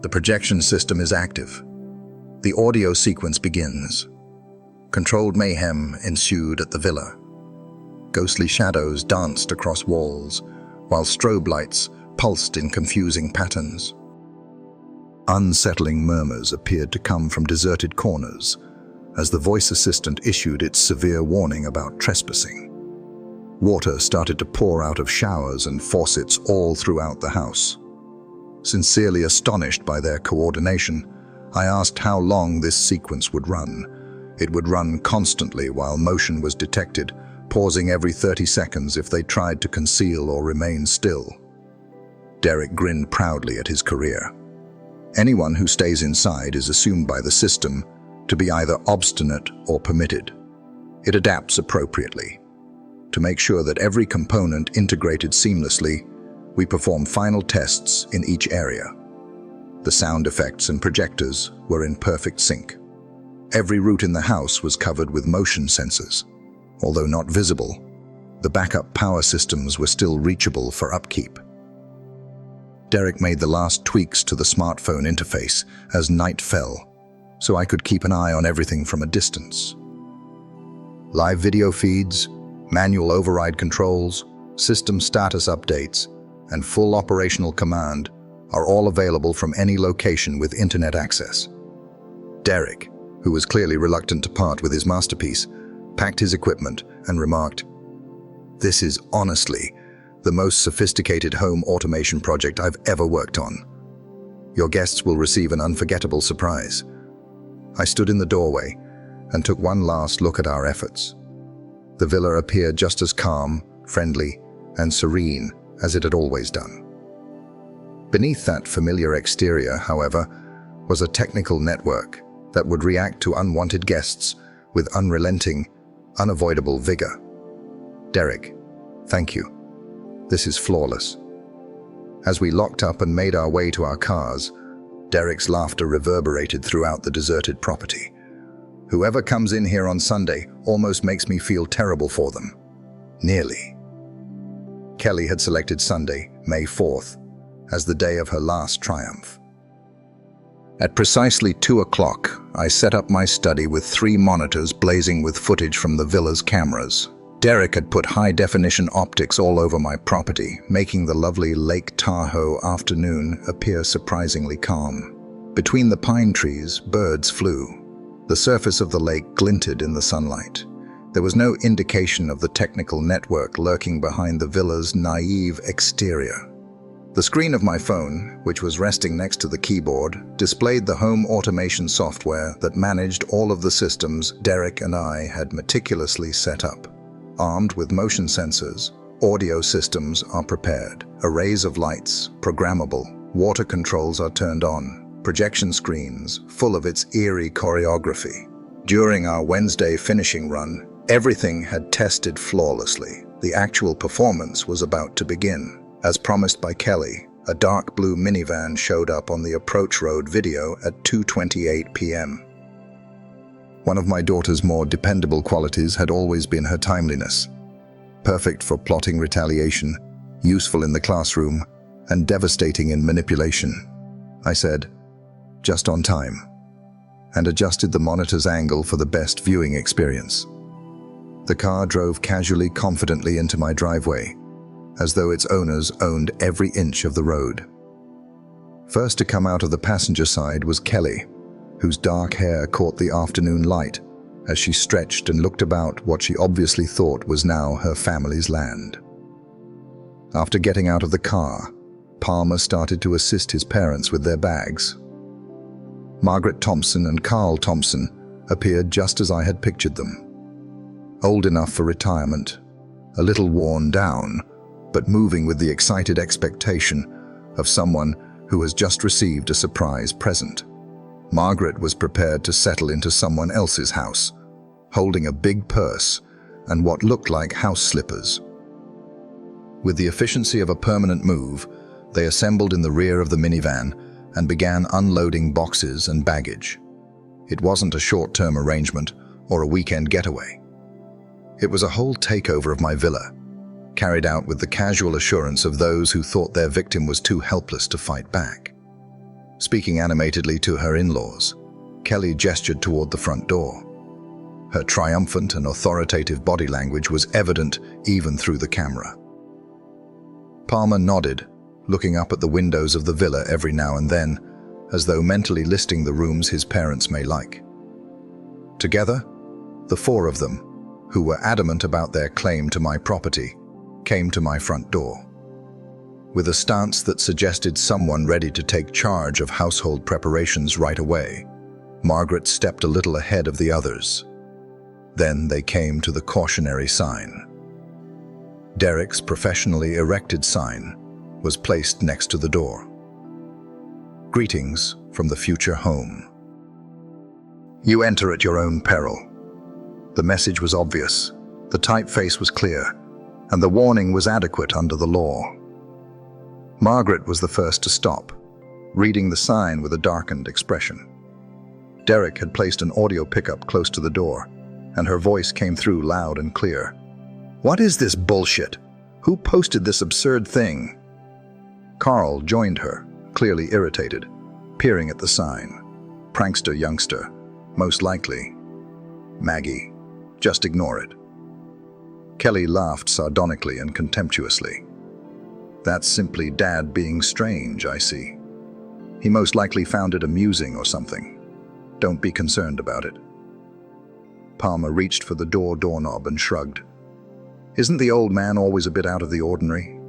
The projection system is active. The audio sequence begins. Controlled mayhem ensued at the villa. Ghostly shadows danced across walls, while strobe lights pulsed in confusing patterns. Unsettling murmurs appeared to come from deserted corners as the voice assistant issued its severe warning about trespassing. Water started to pour out of showers and faucets all throughout the house. Sincerely astonished by their coordination, I asked how long this sequence would run. It would run constantly while motion was detected, pausing every 30 seconds if they tried to conceal or remain still. Derek grinned proudly at his career. Anyone who stays inside is assumed by the system to be either obstinate or permitted. It adapts appropriately. To make sure that every component integrated seamlessly, we perform final tests in each area. The sound effects and projectors were in perfect sync. Every route in the house was covered with motion sensors. Although not visible, the backup power systems were still reachable for upkeep. Derek made the last tweaks to the smartphone interface as night fell, so I could keep an eye on everything from a distance. Live video feeds, manual override controls, system status updates, and full operational command are all available from any location with internet access. Derek, who was clearly reluctant to part with his masterpiece, packed his equipment and remarked, "This is honestly the most sophisticated home automation project I've ever worked on. Your guests will receive an unforgettable surprise." I stood in the doorway and took one last look at our efforts. The villa appeared just as calm, friendly, and serene as it had always done. Beneath that familiar exterior, however, was a technical network that would react to unwanted guests with unrelenting, unavoidable vigor. "Derek, thank you. This is flawless." As we locked up and made our way to our cars, Derek's laughter reverberated throughout the deserted property. "Whoever comes in here on Sunday almost makes me feel terrible for them." Nearly. Kelly had selected Sunday, May 4th, as the day of her last triumph. At precisely 2 o'clock, I set up my study with 3 monitors blazing with footage from the villa's cameras. Derek had put high-definition optics all over my property, making the lovely Lake Tahoe afternoon appear surprisingly calm. Between the pine trees, birds flew. The surface of the lake glinted in the sunlight. There was no indication of the technical network lurking behind the villa's naive exterior. The screen of my phone, which was resting next to the keyboard, displayed the home automation software that managed all of the systems Derek and I had meticulously set up. Armed with motion sensors, audio systems are prepared. Arrays of lights, programmable, water controls are turned on. Projection screens, full of its eerie choreography. During our Wednesday finishing run, everything had tested flawlessly. The actual performance was about to begin. As promised by Kelly, a dark blue minivan showed up on the approach road video at 2:28 p.m. One of my daughter's more dependable qualities had always been her timeliness. Perfect for plotting retaliation, useful in the classroom, and devastating in manipulation. I said, "Just on time," and adjusted the monitor's angle for the best viewing experience. The car drove casually, confidently into my driveway, as though its owners owned every inch of the road. First to come out of the passenger side was Kelly, whose dark hair caught the afternoon light as she stretched and looked about what she obviously thought was now her family's land. After getting out of the car, Palmer started to assist his parents with their bags. Margaret Thompson and Carl Thompson appeared just as I had pictured them. Old enough for retirement, a little worn down, but moving with the excited expectation of someone who has just received a surprise present. Margaret was prepared to settle into someone else's house, holding a big purse and what looked like house slippers. With the efficiency of a permanent move, they assembled in the rear of the minivan and began unloading boxes and baggage. It wasn't a short-term arrangement or a weekend getaway. It was a whole takeover of my villa, carried out with the casual assurance of those who thought their victim was too helpless to fight back. Speaking animatedly to her in-laws, Kelly gestured toward the front door. Her triumphant and authoritative body language was evident even through the camera. Palmer nodded, looking up at the windows of the villa every now and then, as though mentally listing the rooms his parents may like. Together, the four of them, who were adamant about their claim to my property, came to my front door. With a stance that suggested someone ready to take charge of household preparations right away, Margaret stepped a little ahead of the others. Then they came to the cautionary sign. Derek's professionally erected sign was placed next to the door. Greetings from the future home. You enter at your own peril. The message was obvious, the typeface was clear, and the warning was adequate under the law. Margaret was the first to stop, reading the sign with a darkened expression. Derek had placed an audio pickup close to the door, and her voice came through loud and clear. What is this bullshit? Who posted this absurd thing? Carl joined her, clearly irritated, peering at the sign. Prankster youngster, most likely. Maggie, just ignore it. Kelly laughed sardonically and contemptuously. That's simply Dad being strange, I see. He most likely found it amusing or something. Don't be concerned about it. Palmer reached for the doorknob and shrugged. Isn't the old man always a bit out of the ordinary?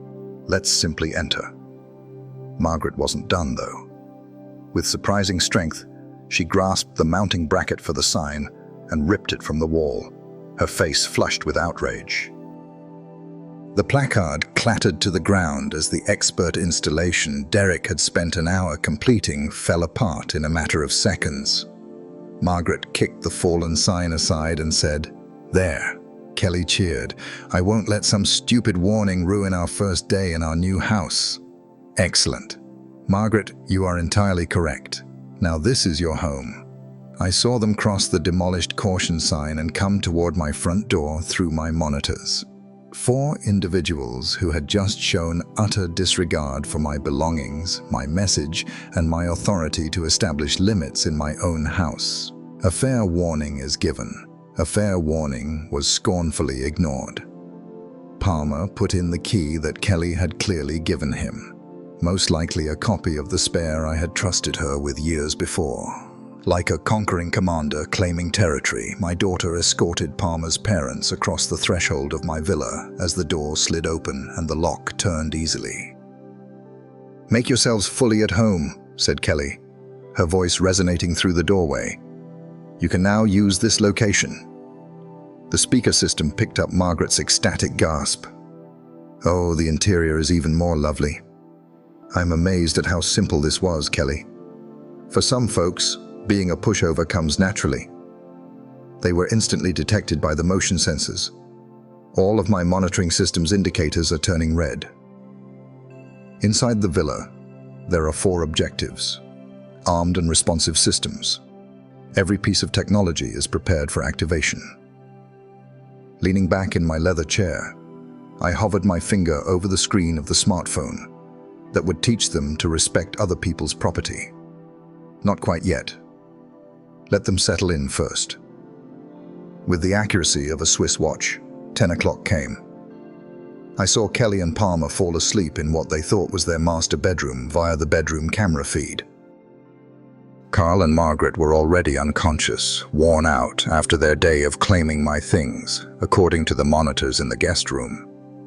Let's simply enter. Margaret wasn't done, though. With surprising strength, she grasped the mounting bracket for the sign and ripped it from the wall, her face flushed with outrage. The placard clattered to the ground as the expert installation Derek had spent an hour completing fell apart in a matter of seconds. Margaret kicked the fallen sign aside and said, "There." Kelly cheered. "I won't let some stupid warning ruin our first day in our new house." Excellent. Margaret, you are entirely correct. Now this is your home. I saw them cross the demolished caution sign and come toward my front door through my monitors. 4 individuals who had just shown utter disregard for my belongings, my message, and my authority to establish limits in my own house. A fair warning is given. A fair warning was scornfully ignored. Palmer put in the key that Kelly had clearly given him, most likely a copy of the spare I had trusted her with years before. Like a conquering commander claiming territory, my daughter escorted Palmer's parents across the threshold of my villa as the door slid open and the lock turned easily. "Make yourselves fully at home," said Kelly, her voice resonating through the doorway. "You can now use this location." The speaker system picked up Margaret's ecstatic gasp. "Oh, the interior is even more lovely. I'm amazed at how simple this was, Kelly. For some folks, being a pushover comes naturally." They were instantly detected by the motion sensors. All of my monitoring system's indicators are turning red. Inside the villa, there are 4 objectives, armed and responsive systems. Every piece of technology is prepared for activation. Leaning back in my leather chair, I hovered my finger over the screen of the smartphone that would teach them to respect other people's property. Not quite yet. Let them settle in first. With the accuracy of a Swiss watch, 10 o'clock came. I saw Kelly and Palmer fall asleep in what they thought was their master bedroom via the bedroom camera feed. Carl and Margaret were already unconscious, worn out after their day of claiming my things, according to the monitors in the guest room.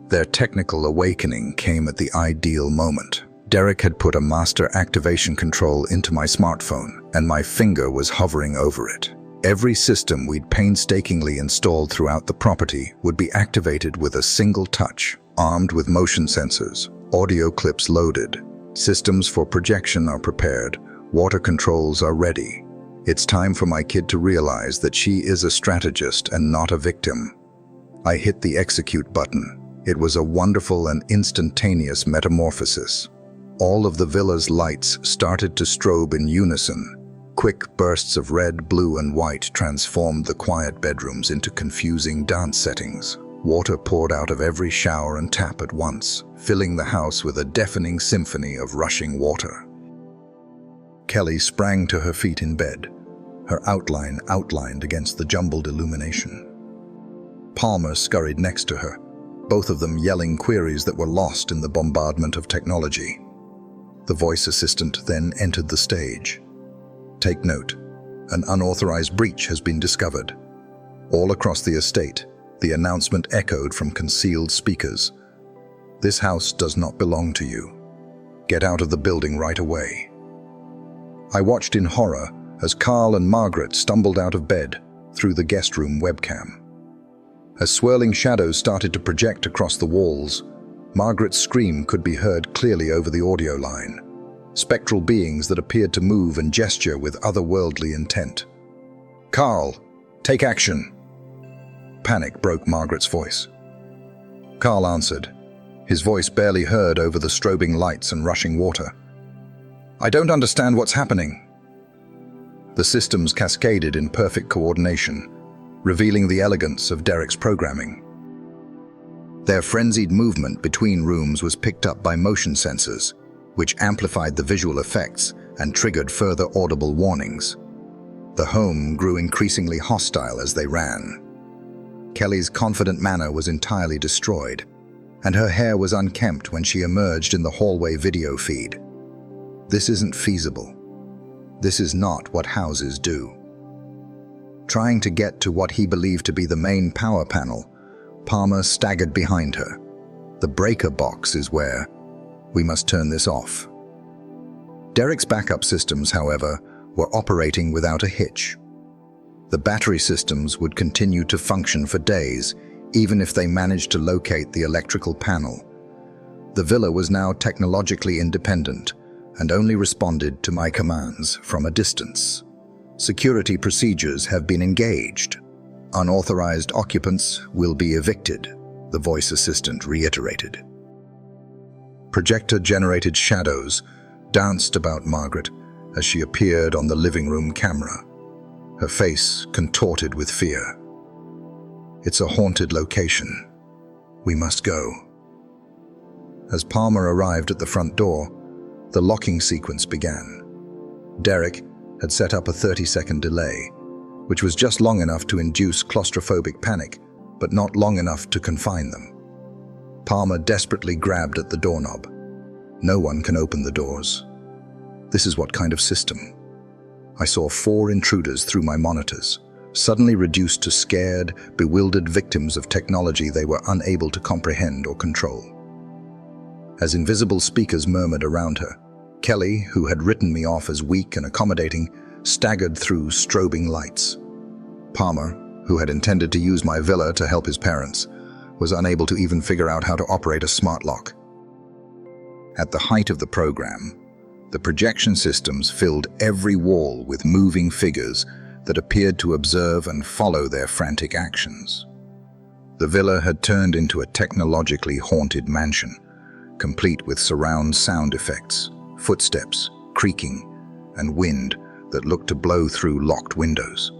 Their technical awakening came at the ideal moment. Derek had put a master activation control into my smartphone, and my finger was hovering over it. Every system we'd painstakingly installed throughout the property would be activated with a single touch, armed with motion sensors, audio clips loaded, systems for projection are prepared, water controls are ready. It's time for my kid to realize that she is a strategist and not a victim. I hit the execute button. It was a wonderful and instantaneous metamorphosis. All of the villa's lights started to strobe in unison. Quick bursts of red, blue, and white transformed the quiet bedrooms into confusing dance settings. Water poured out of every shower and tap at once, filling the house with a deafening symphony of rushing water. Kelly sprang to her feet in bed, her outline outlined against the jumbled illumination. Palmer scurried next to her, both of them yelling queries that were lost in the bombardment of technology. The voice assistant then entered the stage. "Take note. An unauthorized breach has been discovered." All across the estate, the announcement echoed from concealed speakers. "This house does not belong to you. Get out of the building right away." I watched in horror as Carl and Margaret stumbled out of bed through the guest room webcam. As swirling shadows started to project across the walls, Margaret's scream could be heard clearly over the audio line. Spectral beings that appeared to move and gesture with otherworldly intent. "Carl, take action!" Panic broke Margaret's voice. Carl answered, his voice barely heard over the strobing lights and rushing water. "I don't understand what's happening." The systems cascaded in perfect coordination, revealing the elegance of Derek's programming. Their frenzied movement between rooms was picked up by motion sensors, which amplified the visual effects and triggered further audible warnings. The home grew increasingly hostile as they ran. Kelly's confident manner was entirely destroyed, and her hair was unkempt when she emerged in the hallway video feed. This isn't feasible. This is not what houses do. Trying to get to what he believed to be the main power panel, Palmer staggered behind her. "The breaker box is where. We must turn this off." Derek's backup systems, however, were operating without a hitch. The battery systems would continue to function for days, even if they managed to locate the electrical panel. The villa was now technologically independent and only responded to my commands from a distance. "Security procedures have been engaged. Unauthorized occupants will be evicted," the voice assistant reiterated. Projector-generated shadows danced about Margaret as she appeared on the living room camera, her face contorted with fear. "It's a haunted location. We must go." As Palmer arrived at the front door, the locking sequence began. Derek had set up a 30-second delay, which was just long enough to induce claustrophobic panic, but not long enough to confine them. Palmer desperately grabbed at the doorknob. "No one can open the doors. This is what kind of system?" I saw 4 intruders through my monitors, suddenly reduced to scared, bewildered victims of technology they were unable to comprehend or control. As invisible speakers murmured around her, Kelly, who had written me off as weak and accommodating, staggered through strobing lights. Palmer, who had intended to use my villa to help his parents, was unable to even figure out how to operate a smart lock. At the height of the program, the projection systems filled every wall with moving figures that appeared to observe and follow their frantic actions. The villa had turned into a technologically haunted mansion, complete with surround sound effects, footsteps, creaking, and wind that looked to blow through locked windows.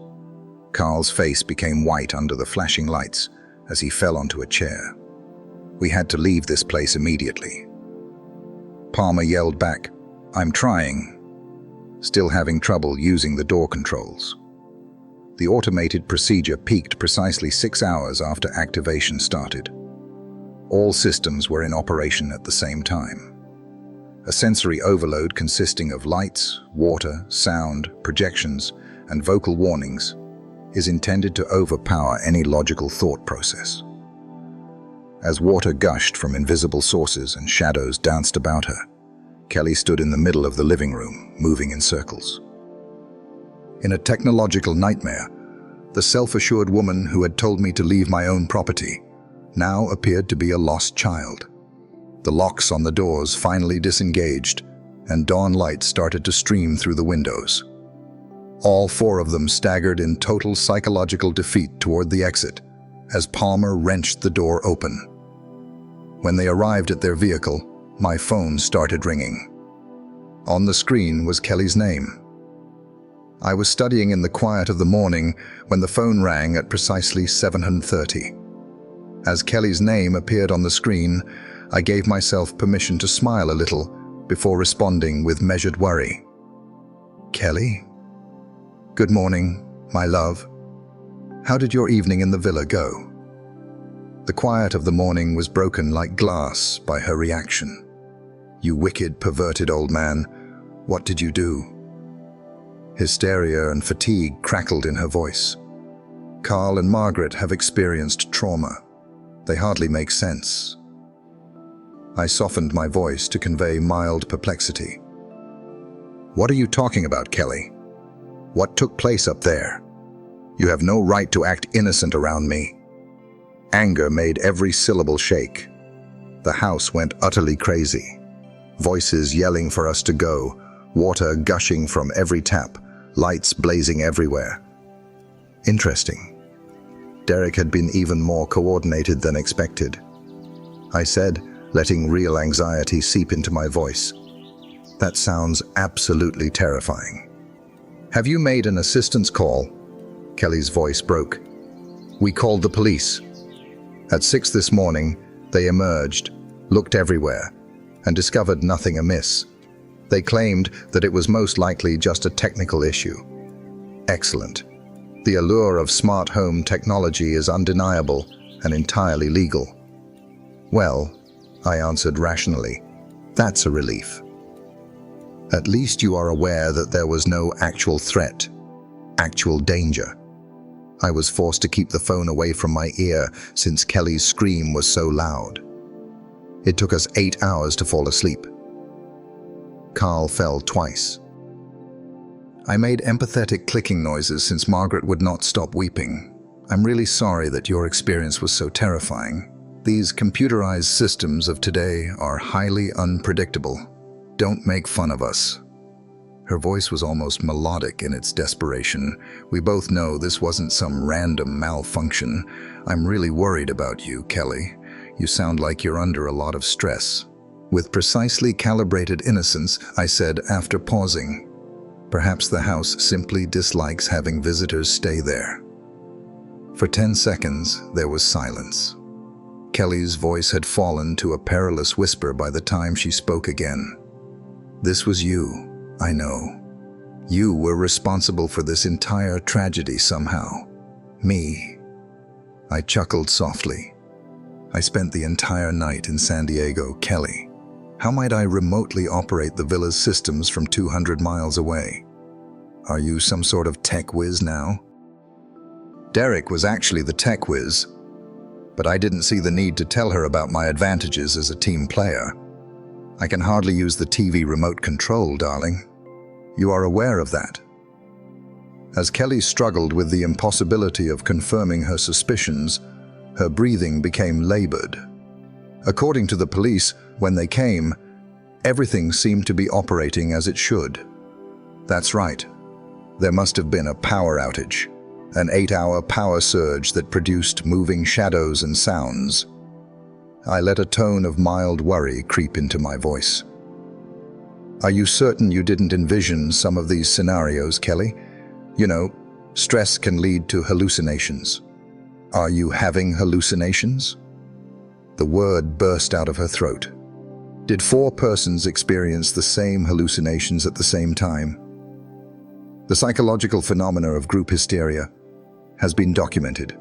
Carl's face became white under the flashing lights as he fell onto a chair. "We had to leave this place immediately." Palmer yelled back, "I'm trying," still having trouble using the door controls. The automated procedure peaked precisely 6 hours after activation started. All systems were in operation at the same time. A sensory overload consisting of lights, water, sound, projections, and vocal warnings is intended to overpower any logical thought process. As water gushed from invisible sources and shadows danced about her, Kelly stood in the middle of the living room, moving in circles. In a technological nightmare, the self-assured woman who had told me to leave my own property now appeared to be a lost child. The locks on the doors finally disengaged, and dawn light started to stream through the windows. All 4 of them staggered in total psychological defeat toward the exit as Palmer wrenched the door open. When they arrived at their vehicle, my phone started ringing. On the screen was Kelly's name. I was studying in the quiet of the morning when the phone rang at precisely 7:30. As Kelly's name appeared on the screen, I gave myself permission to smile a little before responding with measured worry. Kelly. Good morning, my love. How did your evening in the villa go? The quiet of the morning was broken like glass by her reaction. You wicked, perverted old man, what did you do? Hysteria and fatigue crackled in her voice. Carl and Margaret have experienced trauma. They hardly make sense. I softened my voice to convey mild perplexity. What are you talking about, Kelly? What took place up there? You have no right to act innocent around me. Anger made every syllable shake. The house went utterly crazy. Voices yelling for us to go, water gushing from every tap, lights blazing everywhere. Interesting. Derek had been even more coordinated than expected. I said, letting real anxiety seep into my voice. That sounds absolutely terrifying. Have you made an assistance call? Kelly's voice broke. We called the police. At 6 this morning, they emerged, looked everywhere, and discovered nothing amiss. They claimed that it was most likely just a technical issue. Excellent. The allure of smart home technology is undeniable and entirely legal. Well, I answered rationally, that's a relief. At least you are aware that there was no actual threat, actual danger. I was forced to keep the phone away from my ear since Kelly's scream was so loud. It took us 8 hours to fall asleep. Carl fell twice. I made empathetic clicking noises since Margaret would not stop weeping. I'm really sorry that your experience was so terrifying. These computerized systems of today are highly unpredictable. Don't make fun of us. Her voice was almost melodic in its desperation. We both know this wasn't some random malfunction. I'm really worried about you, Kelly. You sound like you're under a lot of stress. With precisely calibrated innocence, I said after pausing, perhaps the house simply dislikes having visitors stay there. For 10 seconds, there was silence. Kelly's voice had fallen to a perilous whisper by the time she spoke again. This was you. I know. You were responsible for this entire tragedy somehow. Me. I chuckled softly. I spent the entire night in San Diego, Kelly. How might I remotely operate the villa's systems from 200 miles away? Are you some sort of tech whiz now? Derek was actually the tech whiz, but I didn't see the need to tell her about my advantages as a team player. I can hardly use the TV remote control, darling. You are aware of that. As Kelly struggled with the impossibility of confirming her suspicions, her breathing became labored. According to the police, when they came, everything seemed to be operating as it should. That's right. There must have been a power outage, an 8-hour power surge that produced moving shadows and sounds. I let a tone of mild worry creep into my voice. Are you certain you didn't envision some of these scenarios, Kelly? You know, stress can lead to hallucinations. Are you having hallucinations? The word burst out of her throat. Did 4 persons experience the same hallucinations at the same time? The psychological phenomena of group hysteria has been documented.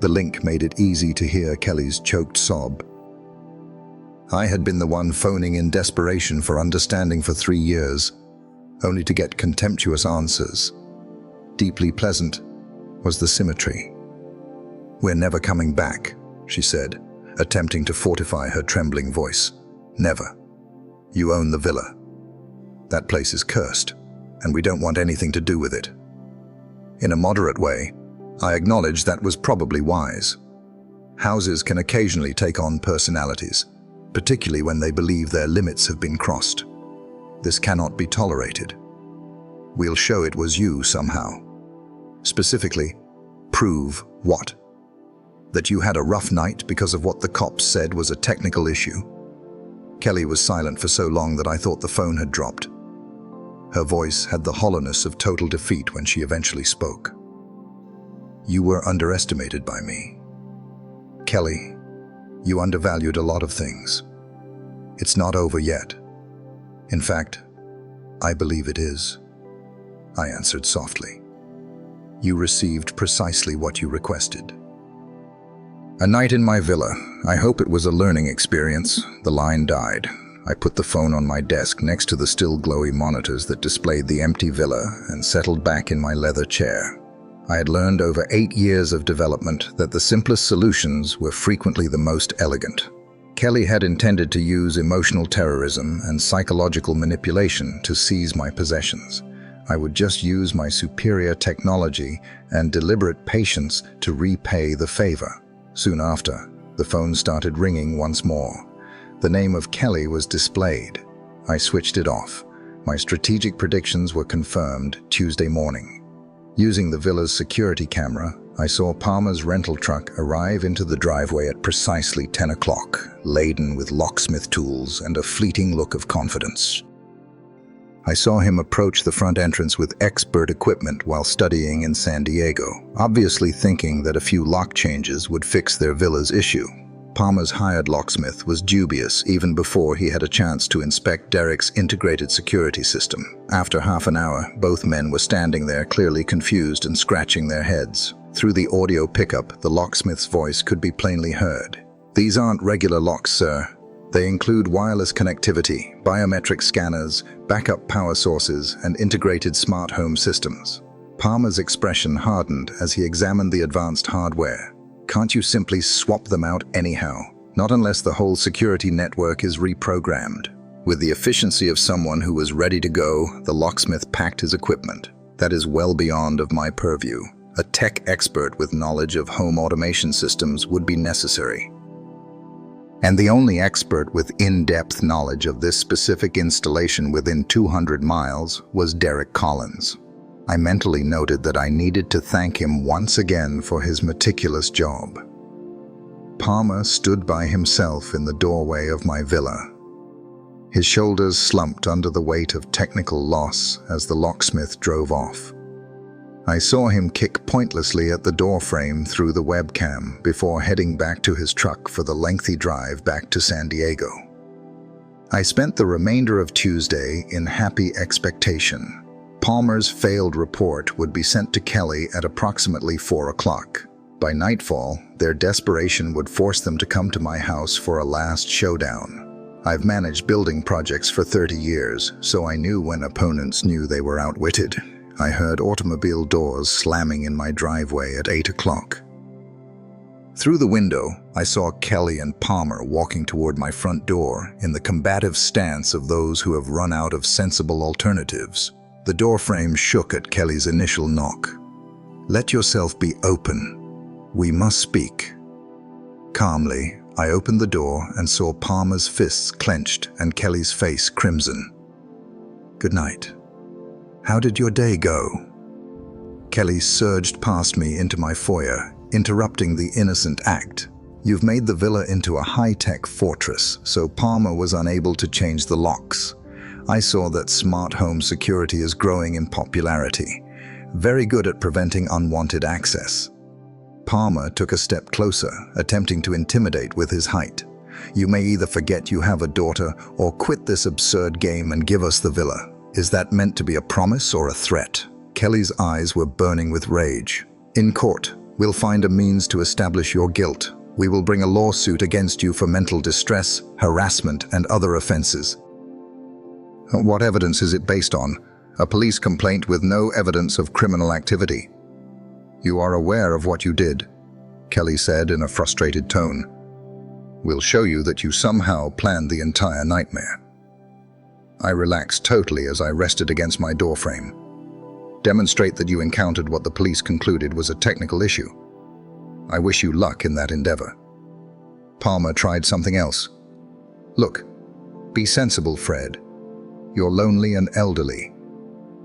The link made it easy to hear Kelly's choked sob. I had been the one phoning in desperation for understanding for 3 years, only to get contemptuous answers. Deeply pleasant was the symmetry. We're never coming back, she said, attempting to fortify her trembling voice. Never. You own the villa. That place is cursed, and we don't want anything to do with it. In a moderate way, I acknowledge that was probably wise. Houses can occasionally take on personalities, particularly when they believe their limits have been crossed. This cannot be tolerated. We'll show it was you somehow. Specifically, prove what? That you had a rough night because of what the cops said was a technical issue? Kelly was silent for so long that I thought the phone had dropped. Her voice had the hollowness of total defeat when she eventually spoke. You were underestimated by me. Kelly, you undervalued a lot of things. It's not over yet. In fact, "I believe it is," I answered softly. "You received precisely what you requested." A night in my villa. I hope it was a learning experience. The line died. I put the phone on my desk next to the still glowy monitors that displayed the empty villa and settled back in my leather chair. I had learned over 8 years of development that the simplest solutions were frequently the most elegant. Kelly had intended to use emotional terrorism and psychological manipulation to seize my possessions. I would just use my superior technology and deliberate patience to repay the favor. Soon after, the phone started ringing once more. The name of Kelly was displayed. I switched it off. My strategic predictions were confirmed Tuesday morning. Using the villa's security camera, I saw Palmer's rental truck arrive into the driveway at precisely 10 o'clock, laden with locksmith tools and a fleeting look of confidence. I saw him approach the front entrance with expert equipment while studying in San Diego, obviously thinking that a few lock changes would fix their villa's issue. Palmer's hired locksmith was dubious even before he had a chance to inspect Derek's integrated security system. After half an hour, both men were standing there, clearly confused and scratching their heads. Through the audio pickup, the locksmith's voice could be plainly heard. "These aren't regular locks, sir. They include wireless connectivity, biometric scanners, backup power sources, and integrated smart home systems." Palmer's expression hardened as he examined the advanced hardware. "Can't you simply swap them out anyhow? Not unless the whole security network is reprogrammed." With the efficiency of someone who was ready to go, the locksmith packed his equipment. "That is well beyond of my purview. A tech expert with knowledge of home automation systems would be necessary. And the only expert with in-depth knowledge of this specific installation within 200 miles was Derek Collins. I mentally noted that I needed to thank him once again for his meticulous job. Palmer stood by himself in the doorway of my villa. His shoulders slumped under the weight of technical loss as the locksmith drove off. I saw him kick pointlessly at the doorframe through the webcam before heading back to his truck for the lengthy drive back to San Diego. I spent the remainder of Tuesday in happy expectation. Palmer's failed report would be sent to Kelly at approximately 4 o'clock. By nightfall, their desperation would force them to come to my house for a last showdown. I've managed building projects for 30 years, so I knew when opponents knew they were outwitted. I heard automobile doors slamming in my driveway at 8 o'clock. Through the window, I saw Kelly and Palmer walking toward my front door in the combative stance of those who have run out of sensible alternatives. The doorframe shook at Kelly's initial knock. "Let yourself be open. We must speak." Calmly, I opened the door and saw Palmer's fists clenched and Kelly's face crimson. "Good night. How did your day go?" Kelly surged past me into my foyer, interrupting the innocent act. "You've made the villa into a high-tech fortress, so Palmer was unable to change the locks. I saw that smart home security is growing in popularity. Very good at preventing unwanted access." Palmer took a step closer, attempting to intimidate with his height. "You may either forget you have a daughter or quit this absurd game and give us the villa. Is that meant to be a promise or a threat?" Kelly's eyes were burning with rage. "In court, we'll find a means to establish your guilt. We will bring a lawsuit against you for mental distress, harassment, and other offenses." "What evidence is it based on? A police complaint with no evidence of criminal activity." "You are aware of what you did," Kelly said in a frustrated tone. "We'll show you that you somehow planned the entire nightmare." I relaxed totally as I rested against my doorframe. "Demonstrate that you encountered what the police concluded was a technical issue. I wish you luck in that endeavor." Palmer tried something else. "Look, be sensible, Fred. You're lonely and elderly.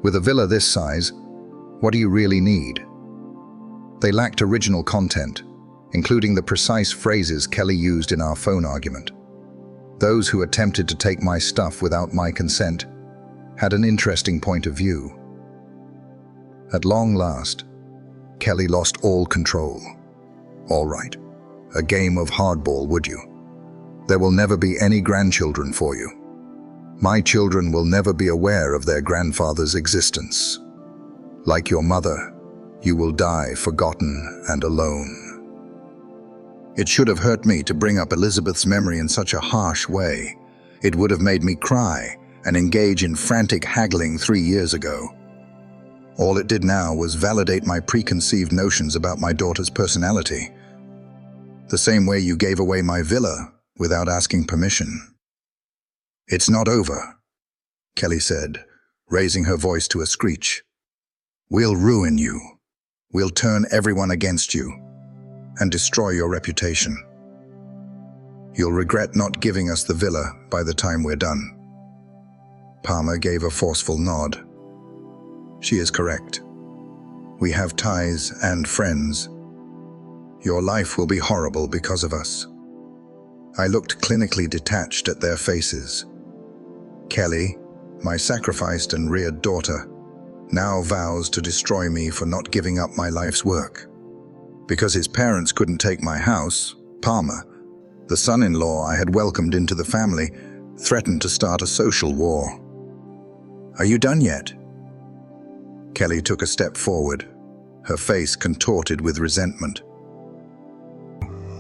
With a villa this size, what do you really need?" They lacked original content, including the precise phrases Kelly used in our phone argument. Those who attempted to take my stuff without my consent had an interesting point of view. At long last, Kelly lost all control. "All right, a game of hardball, would you? There will never be any grandchildren for you. My children will never be aware of their grandfather's existence. Like your mother, you will die forgotten and alone. It should have hurt me to bring up Elizabeth's memory in such a harsh way. It would have made me cry and engage in frantic haggling 3 years ago. All it did now was validate my preconceived notions about my daughter's personality. The same way you gave away my villa without asking permission. It's not over, Kelly said, raising her voice to a screech. We'll ruin you. We'll turn everyone against you and destroy your reputation. You'll regret not giving us the villa by the time we're done. Palmer gave a forceful nod. She is correct. We have ties and friends. Your life will be horrible because of us. I looked clinically detached at their faces. Kelly, my sacrificed and reared daughter, now vows to destroy me for not giving up my life's work. Because his parents couldn't take my house, Palmer, the son-in-law I had welcomed into the family, threatened to start a social war. Are you done yet? Kelly took a step forward, her face contorted with resentment.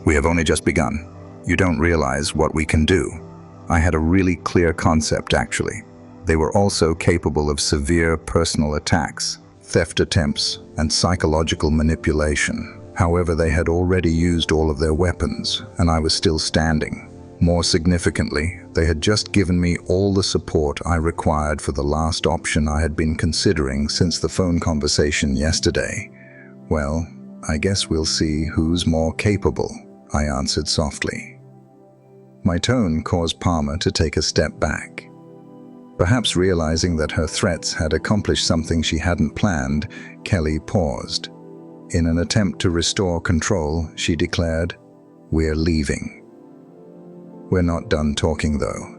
We have only just begun. You don't realize what we can do. I had a really clear concept, actually. They were also capable of severe personal attacks, theft attempts, and psychological manipulation. However, they had already used all of their weapons, and I was still standing. More significantly, they had just given me all the support I required for the last option I had been considering since the phone conversation yesterday. Well, I guess we'll see who's more capable, I answered softly. My tone caused Palmer to take a step back. Perhaps realizing that her threats had accomplished something she hadn't planned, Kelly paused. In an attempt to restore control, she declared, "We're leaving." We're not done talking, though.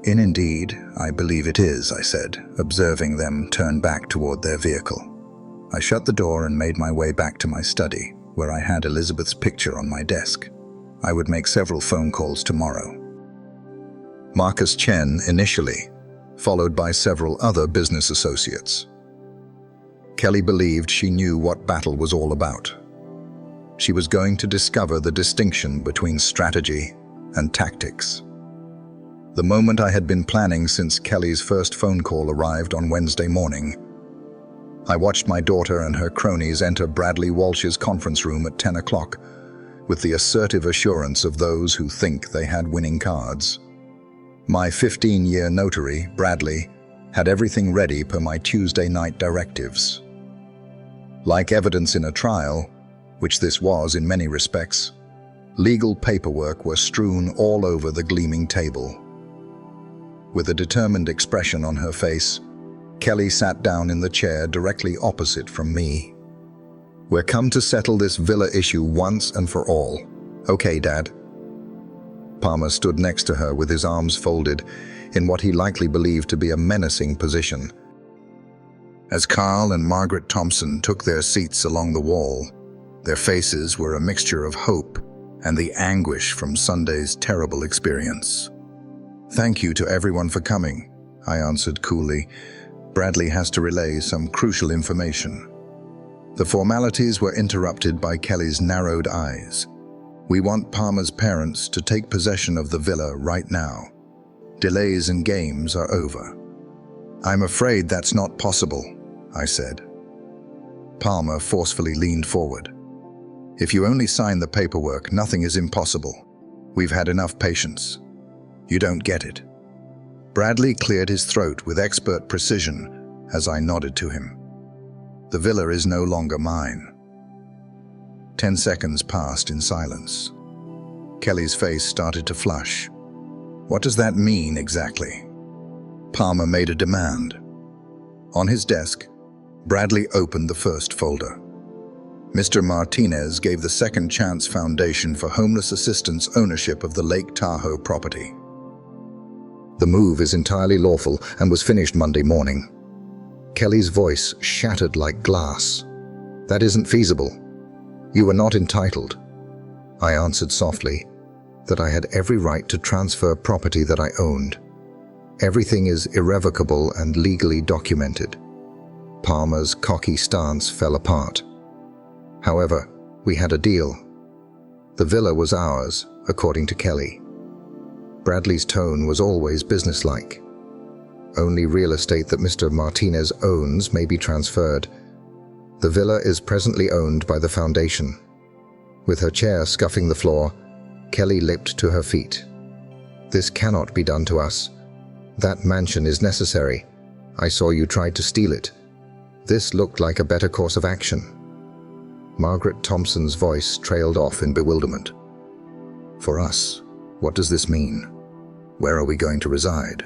Indeed, I believe it is, I said, observing them turn back toward their vehicle. I shut the door and made my way back to my study, where I had Elizabeth's picture on my desk. I would make several phone calls tomorrow. Marcus Chen initially, followed by several other business associates. Kelly believed she knew what battle was all about. She was going to discover the distinction between strategy and tactics. The moment I had been planning since Kelly's first phone call arrived on Wednesday morning. I watched my daughter and her cronies enter Bradley Walsh's conference room at 10 o'clock with the assertive assurance of those who think they had winning cards. My 15-year notary, Bradley, had everything ready per my Tuesday night directives. Like evidence in a trial, which this was in many respects, legal paperwork was strewn all over the gleaming table. With a determined expression on her face, Kelly sat down in the chair directly opposite from me. We're come to settle this villa issue once and for all. Okay, Dad. Palmer stood next to her with his arms folded in what he likely believed to be a menacing position. As Carl and Margaret Thompson took their seats along the wall, their faces were a mixture of hope and the anguish from Sunday's terrible experience. Thank you to everyone for coming, I answered coolly. Bradley has to relay some crucial information. The formalities were interrupted by Kelly's narrowed eyes. We want Palmer's parents to take possession of the villa right now. Delays and games are over. I'm afraid that's not possible, I said. Palmer forcefully leaned forward. If you only sign the paperwork, nothing is impossible. We've had enough patience. You don't get it. Bradley cleared his throat with expert precision as I nodded to him. The villa is no longer mine. 10 seconds passed in silence. Kelly's face started to flush. What does that mean exactly? Palmer made a demand. On his desk, Bradley opened the first folder. Mr. Martinez gave the Second Chance Foundation for Homeless Assistance ownership of the Lake Tahoe property. The move is entirely lawful and was finished Monday morning. Kelly's voice shattered like glass. That isn't feasible. You were not entitled. I answered softly that I had every right to transfer property that I owned. Everything is irrevocable and legally documented. Palmer's cocky stance fell apart. However, we had a deal. The villa was ours, according to Kelly. Bradley's tone was always businesslike. Only real estate that Mr. Martinez owns may be transferred. The villa is presently owned by the foundation. With her chair scuffing the floor, Kelly leapt to her feet. This cannot be done to us. That mansion is necessary. I saw you tried to steal it. This looked like a better course of action. Margaret Thompson's voice trailed off in bewilderment. For us, what does this mean? Where are we going to reside?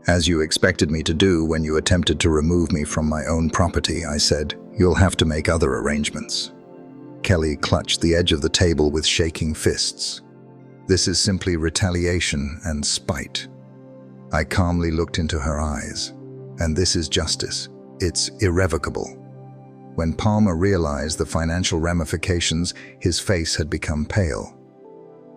As you expected me to do when you attempted to remove me from my own property, I said, you'll have to make other arrangements. Kelly clutched the edge of the table with shaking fists. This is simply retaliation and spite. I calmly looked into her eyes. And this is justice. It's irrevocable. When Palmer realized the financial ramifications, his face had become pale.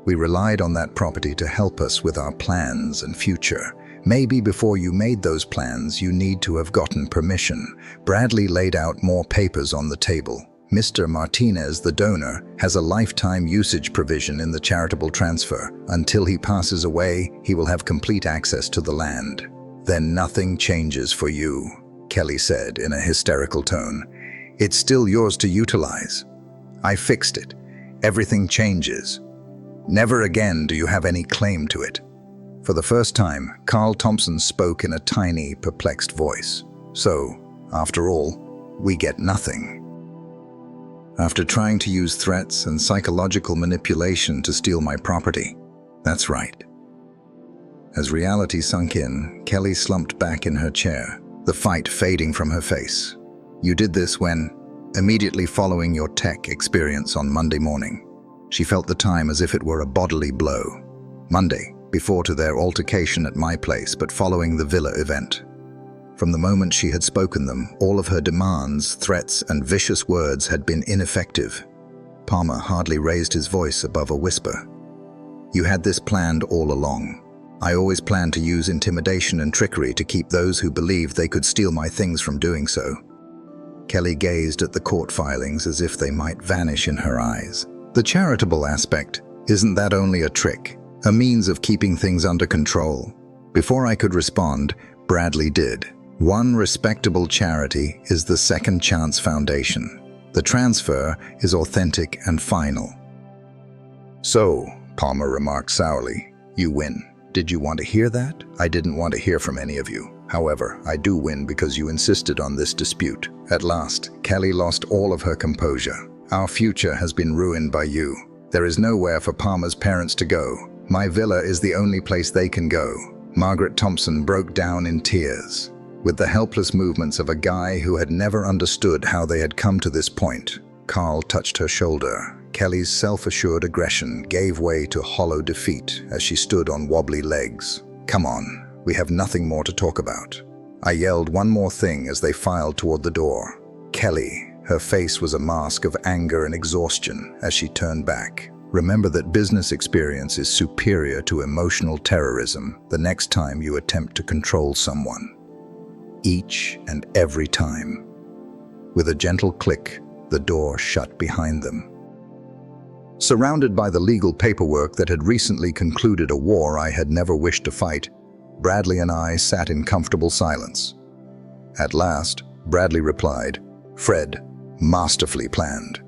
We relied on that property to help us with our plans and future. Maybe before you made those plans, you need to have gotten permission. Bradley laid out more papers on the table. Mr. Martinez, the donor, has a lifetime usage provision in the charitable transfer. Until he passes away, he will have complete access to the land. Then nothing changes for you, Kelly said in a hysterical tone. It's still yours to utilize. I fixed it. Everything changes. Never again do you have any claim to it. For the first time, Carl Thompson spoke in a tiny, perplexed voice. So, after all, we get nothing. After trying to use threats and psychological manipulation to steal my property. That's right. As reality sunk in, Kelly slumped back in her chair, the fight fading from her face. You did this when, immediately following your tech experience on Monday morning. She felt the time as if it were a bodily blow. Monday, before to their altercation at my place, but following the villa event. From the moment she had spoken them, all of her demands, threats, and vicious words had been ineffective. Palmer hardly raised his voice above a whisper. You had this planned all along. I always planned to use intimidation and trickery to keep those who believed they could steal my things from doing so. Kelly gazed at the court filings as if they might vanish in her eyes. The charitable aspect, isn't that only a trick? A means of keeping things under control? Before I could respond, Bradley did. One respectable charity is the Second Chance Foundation. The transfer is authentic and final. So, Palmer remarked sourly, you win. Did you want to hear that? I didn't want to hear from any of you. However, I do win because you insisted on this dispute. At last, Kelly lost all of her composure. Our future has been ruined by you. There is nowhere for Palmer's parents to go. My villa is the only place they can go. Margaret Thompson broke down in tears. With the helpless movements of a guy who had never understood how they had come to this point, Carl touched her shoulder. Kelly's self-assured aggression gave way to hollow defeat as she stood on wobbly legs. Come on, we have nothing more to talk about. I yelled one more thing as they filed toward the door. Kelly, her face was a mask of anger and exhaustion as she turned back. Remember that business experience is superior to emotional terrorism the next time you attempt to control someone. Each and every time. With a gentle click, the door shut behind them. Surrounded by the legal paperwork that had recently concluded a war I had never wished to fight, Bradley and I sat in comfortable silence. At last, Bradley replied, Fred, masterfully planned.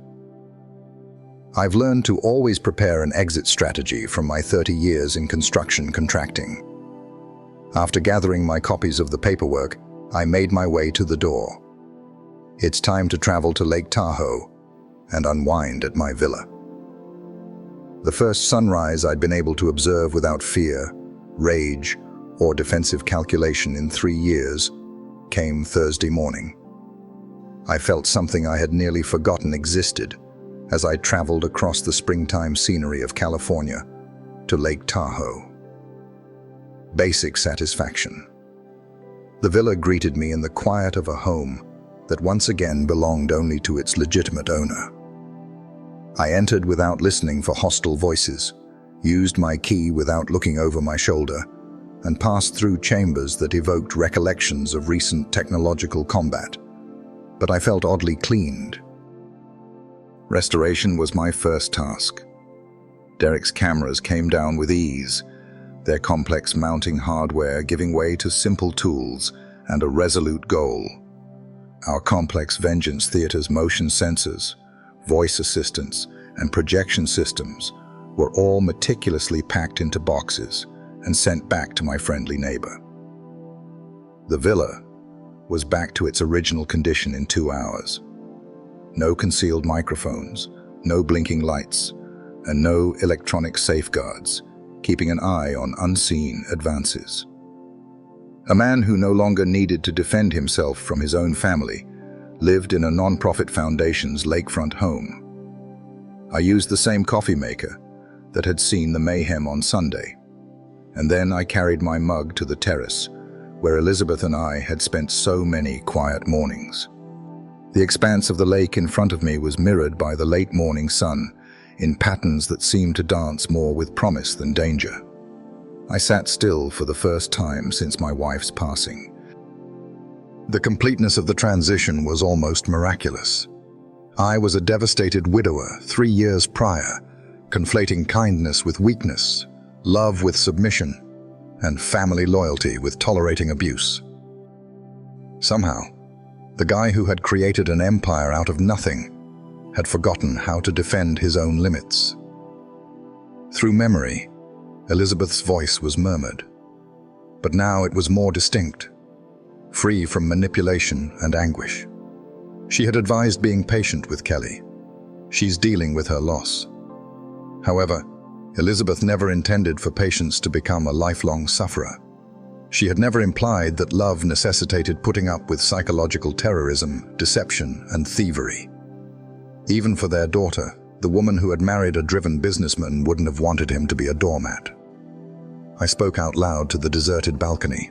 I've learned to always prepare an exit strategy from my 30 years in construction contracting. After gathering my copies of the paperwork, I made my way to the door. It's time to travel to Lake Tahoe and unwind at my villa. The first sunrise I'd been able to observe without fear, rage, or defensive calculation in 3 years came Thursday morning. I felt something I had nearly forgotten existed as I traveled across the springtime scenery of California to Lake Tahoe. Basic satisfaction. The villa greeted me in the quiet of a home that once again belonged only to its legitimate owner. I entered without listening for hostile voices, used my key without looking over my shoulder, and passed through chambers that evoked recollections of recent technological combat. But I felt oddly cleaned. Restoration was my first task. Derek's cameras came down with ease, their complex mounting hardware giving way to simple tools and a resolute goal. Our complex Vengeance Theater's motion sensors, voice assistants, and projection systems were all meticulously packed into boxes and sent back to my friendly neighbor. The villa was back to its original condition in 2 hours. No concealed microphones, no blinking lights, and no electronic safeguards, keeping an eye on unseen advances. A man who no longer needed to defend himself from his own family lived in a non-profit foundation's lakefront home. I used the same coffee maker that had seen the mayhem on Sunday, and then I carried my mug to the terrace, where Elizabeth and I had spent so many quiet mornings. The expanse of the lake in front of me was mirrored by the late morning sun in patterns that seemed to dance more with promise than danger. I sat still for the first time since my wife's passing. The completeness of the transition was almost miraculous. I was a devastated widower 3 years prior, conflating kindness with weakness, love with submission, and family loyalty with tolerating abuse. Somehow, the guy who had created an empire out of nothing had forgotten how to defend his own limits. Through memory, Elizabeth's voice was murmured, but now it was more distinct, free from manipulation and anguish. She had advised being patient with Kelly. She's dealing with her loss. However, Elizabeth never intended for patience to become a lifelong sufferer. She had never implied that love necessitated putting up with psychological terrorism, deception, and thievery. Even for their daughter, the woman who had married a driven businessman wouldn't have wanted him to be a doormat. I spoke out loud to the deserted balcony.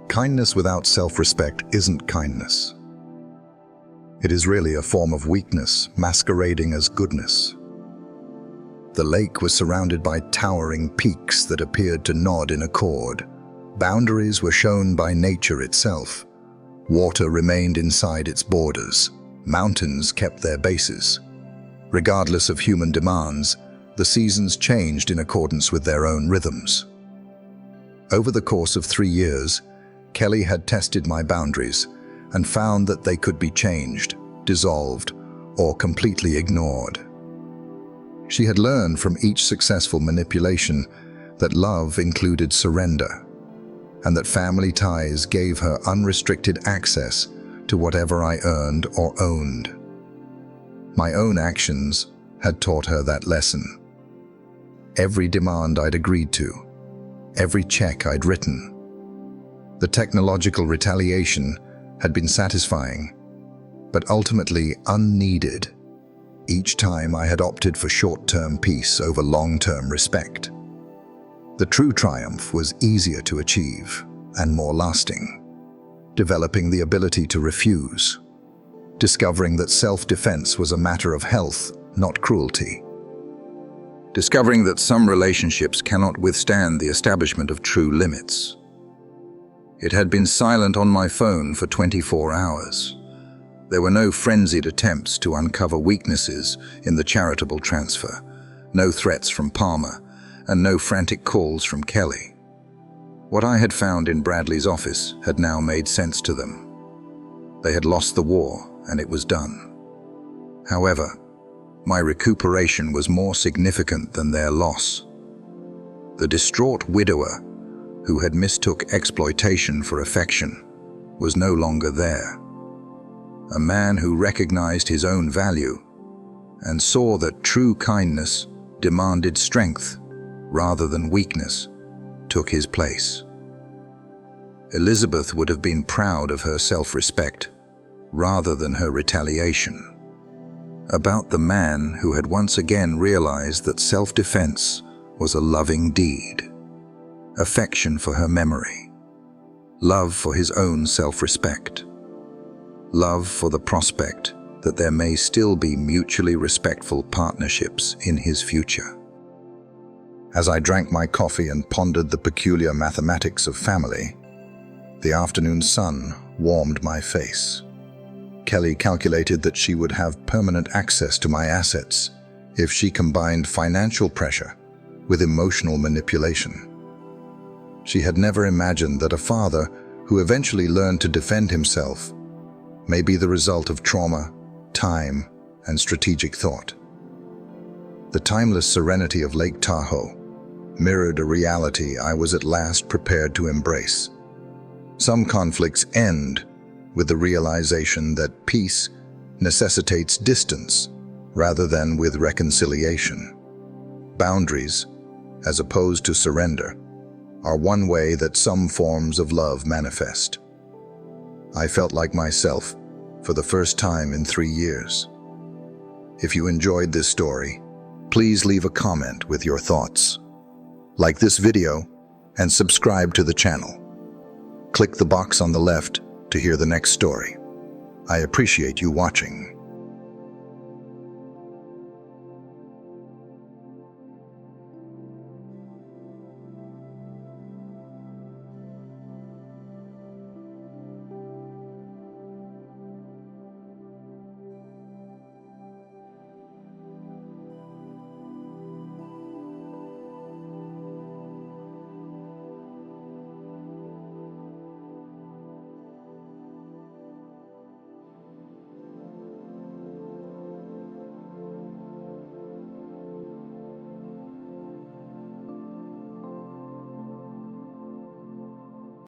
Kindness without self-respect isn't kindness. It is really a form of weakness masquerading as goodness. The lake was surrounded by towering peaks that appeared to nod in accord. Boundaries were shown by nature itself. Water remained inside its borders. Mountains kept their bases. Regardless of human demands, the seasons changed in accordance with their own rhythms. Over the course of 3 years, Kelly had tested my boundaries and found that they could be changed, dissolved, or completely ignored. She had learned from each successful manipulation that love included surrender, and that family ties gave her unrestricted access to whatever I earned or owned. My own actions had taught her that lesson. Every demand I'd agreed to, every check I'd written. The technological retaliation had been satisfying, but ultimately unneeded. Each time I had opted for short-term peace over long-term respect. The true triumph was easier to achieve and more lasting. Developing the ability to refuse. Discovering that self-defense was a matter of health, not cruelty. Discovering that some relationships cannot withstand the establishment of true limits. It had been silent on my phone for 24 hours. There were no frenzied attempts to uncover weaknesses in the charitable transfer, no threats from Palmer, and no frantic calls from Kelly. What I had found in Bradley's office had now made sense to them. They had lost the war, and it was done. However, my recuperation was more significant than their loss. The distraught widower, who had mistook exploitation for affection, was no longer there. A man who recognized his own value and saw that true kindness demanded strength rather than weakness took his place. Elizabeth would have been proud of her self-respect rather than her retaliation. About the man who had once again realized that self-defense was a loving deed. Affection for her memory. Love for his own self-respect. Love for the prospect that there may still be mutually respectful partnerships in his future. As I drank my coffee and pondered the peculiar mathematics of family, the afternoon sun warmed my face. Kelly calculated that she would have permanent access to my assets if she combined financial pressure with emotional manipulation. She had never imagined that a father who eventually learned to defend himself may be the result of trauma, time, and strategic thought. The timeless serenity of Lake Tahoe mirrored a reality I was at last prepared to embrace. Some conflicts end with the realization that peace necessitates distance rather than with reconciliation. Boundaries, as opposed to surrender, are one way that some forms of love manifest. I felt like myself for the first time in 3 years. If you enjoyed this story, please leave a comment with your thoughts. Like this video and subscribe to the channel. Click the box on the left to hear the next story. I appreciate you watching.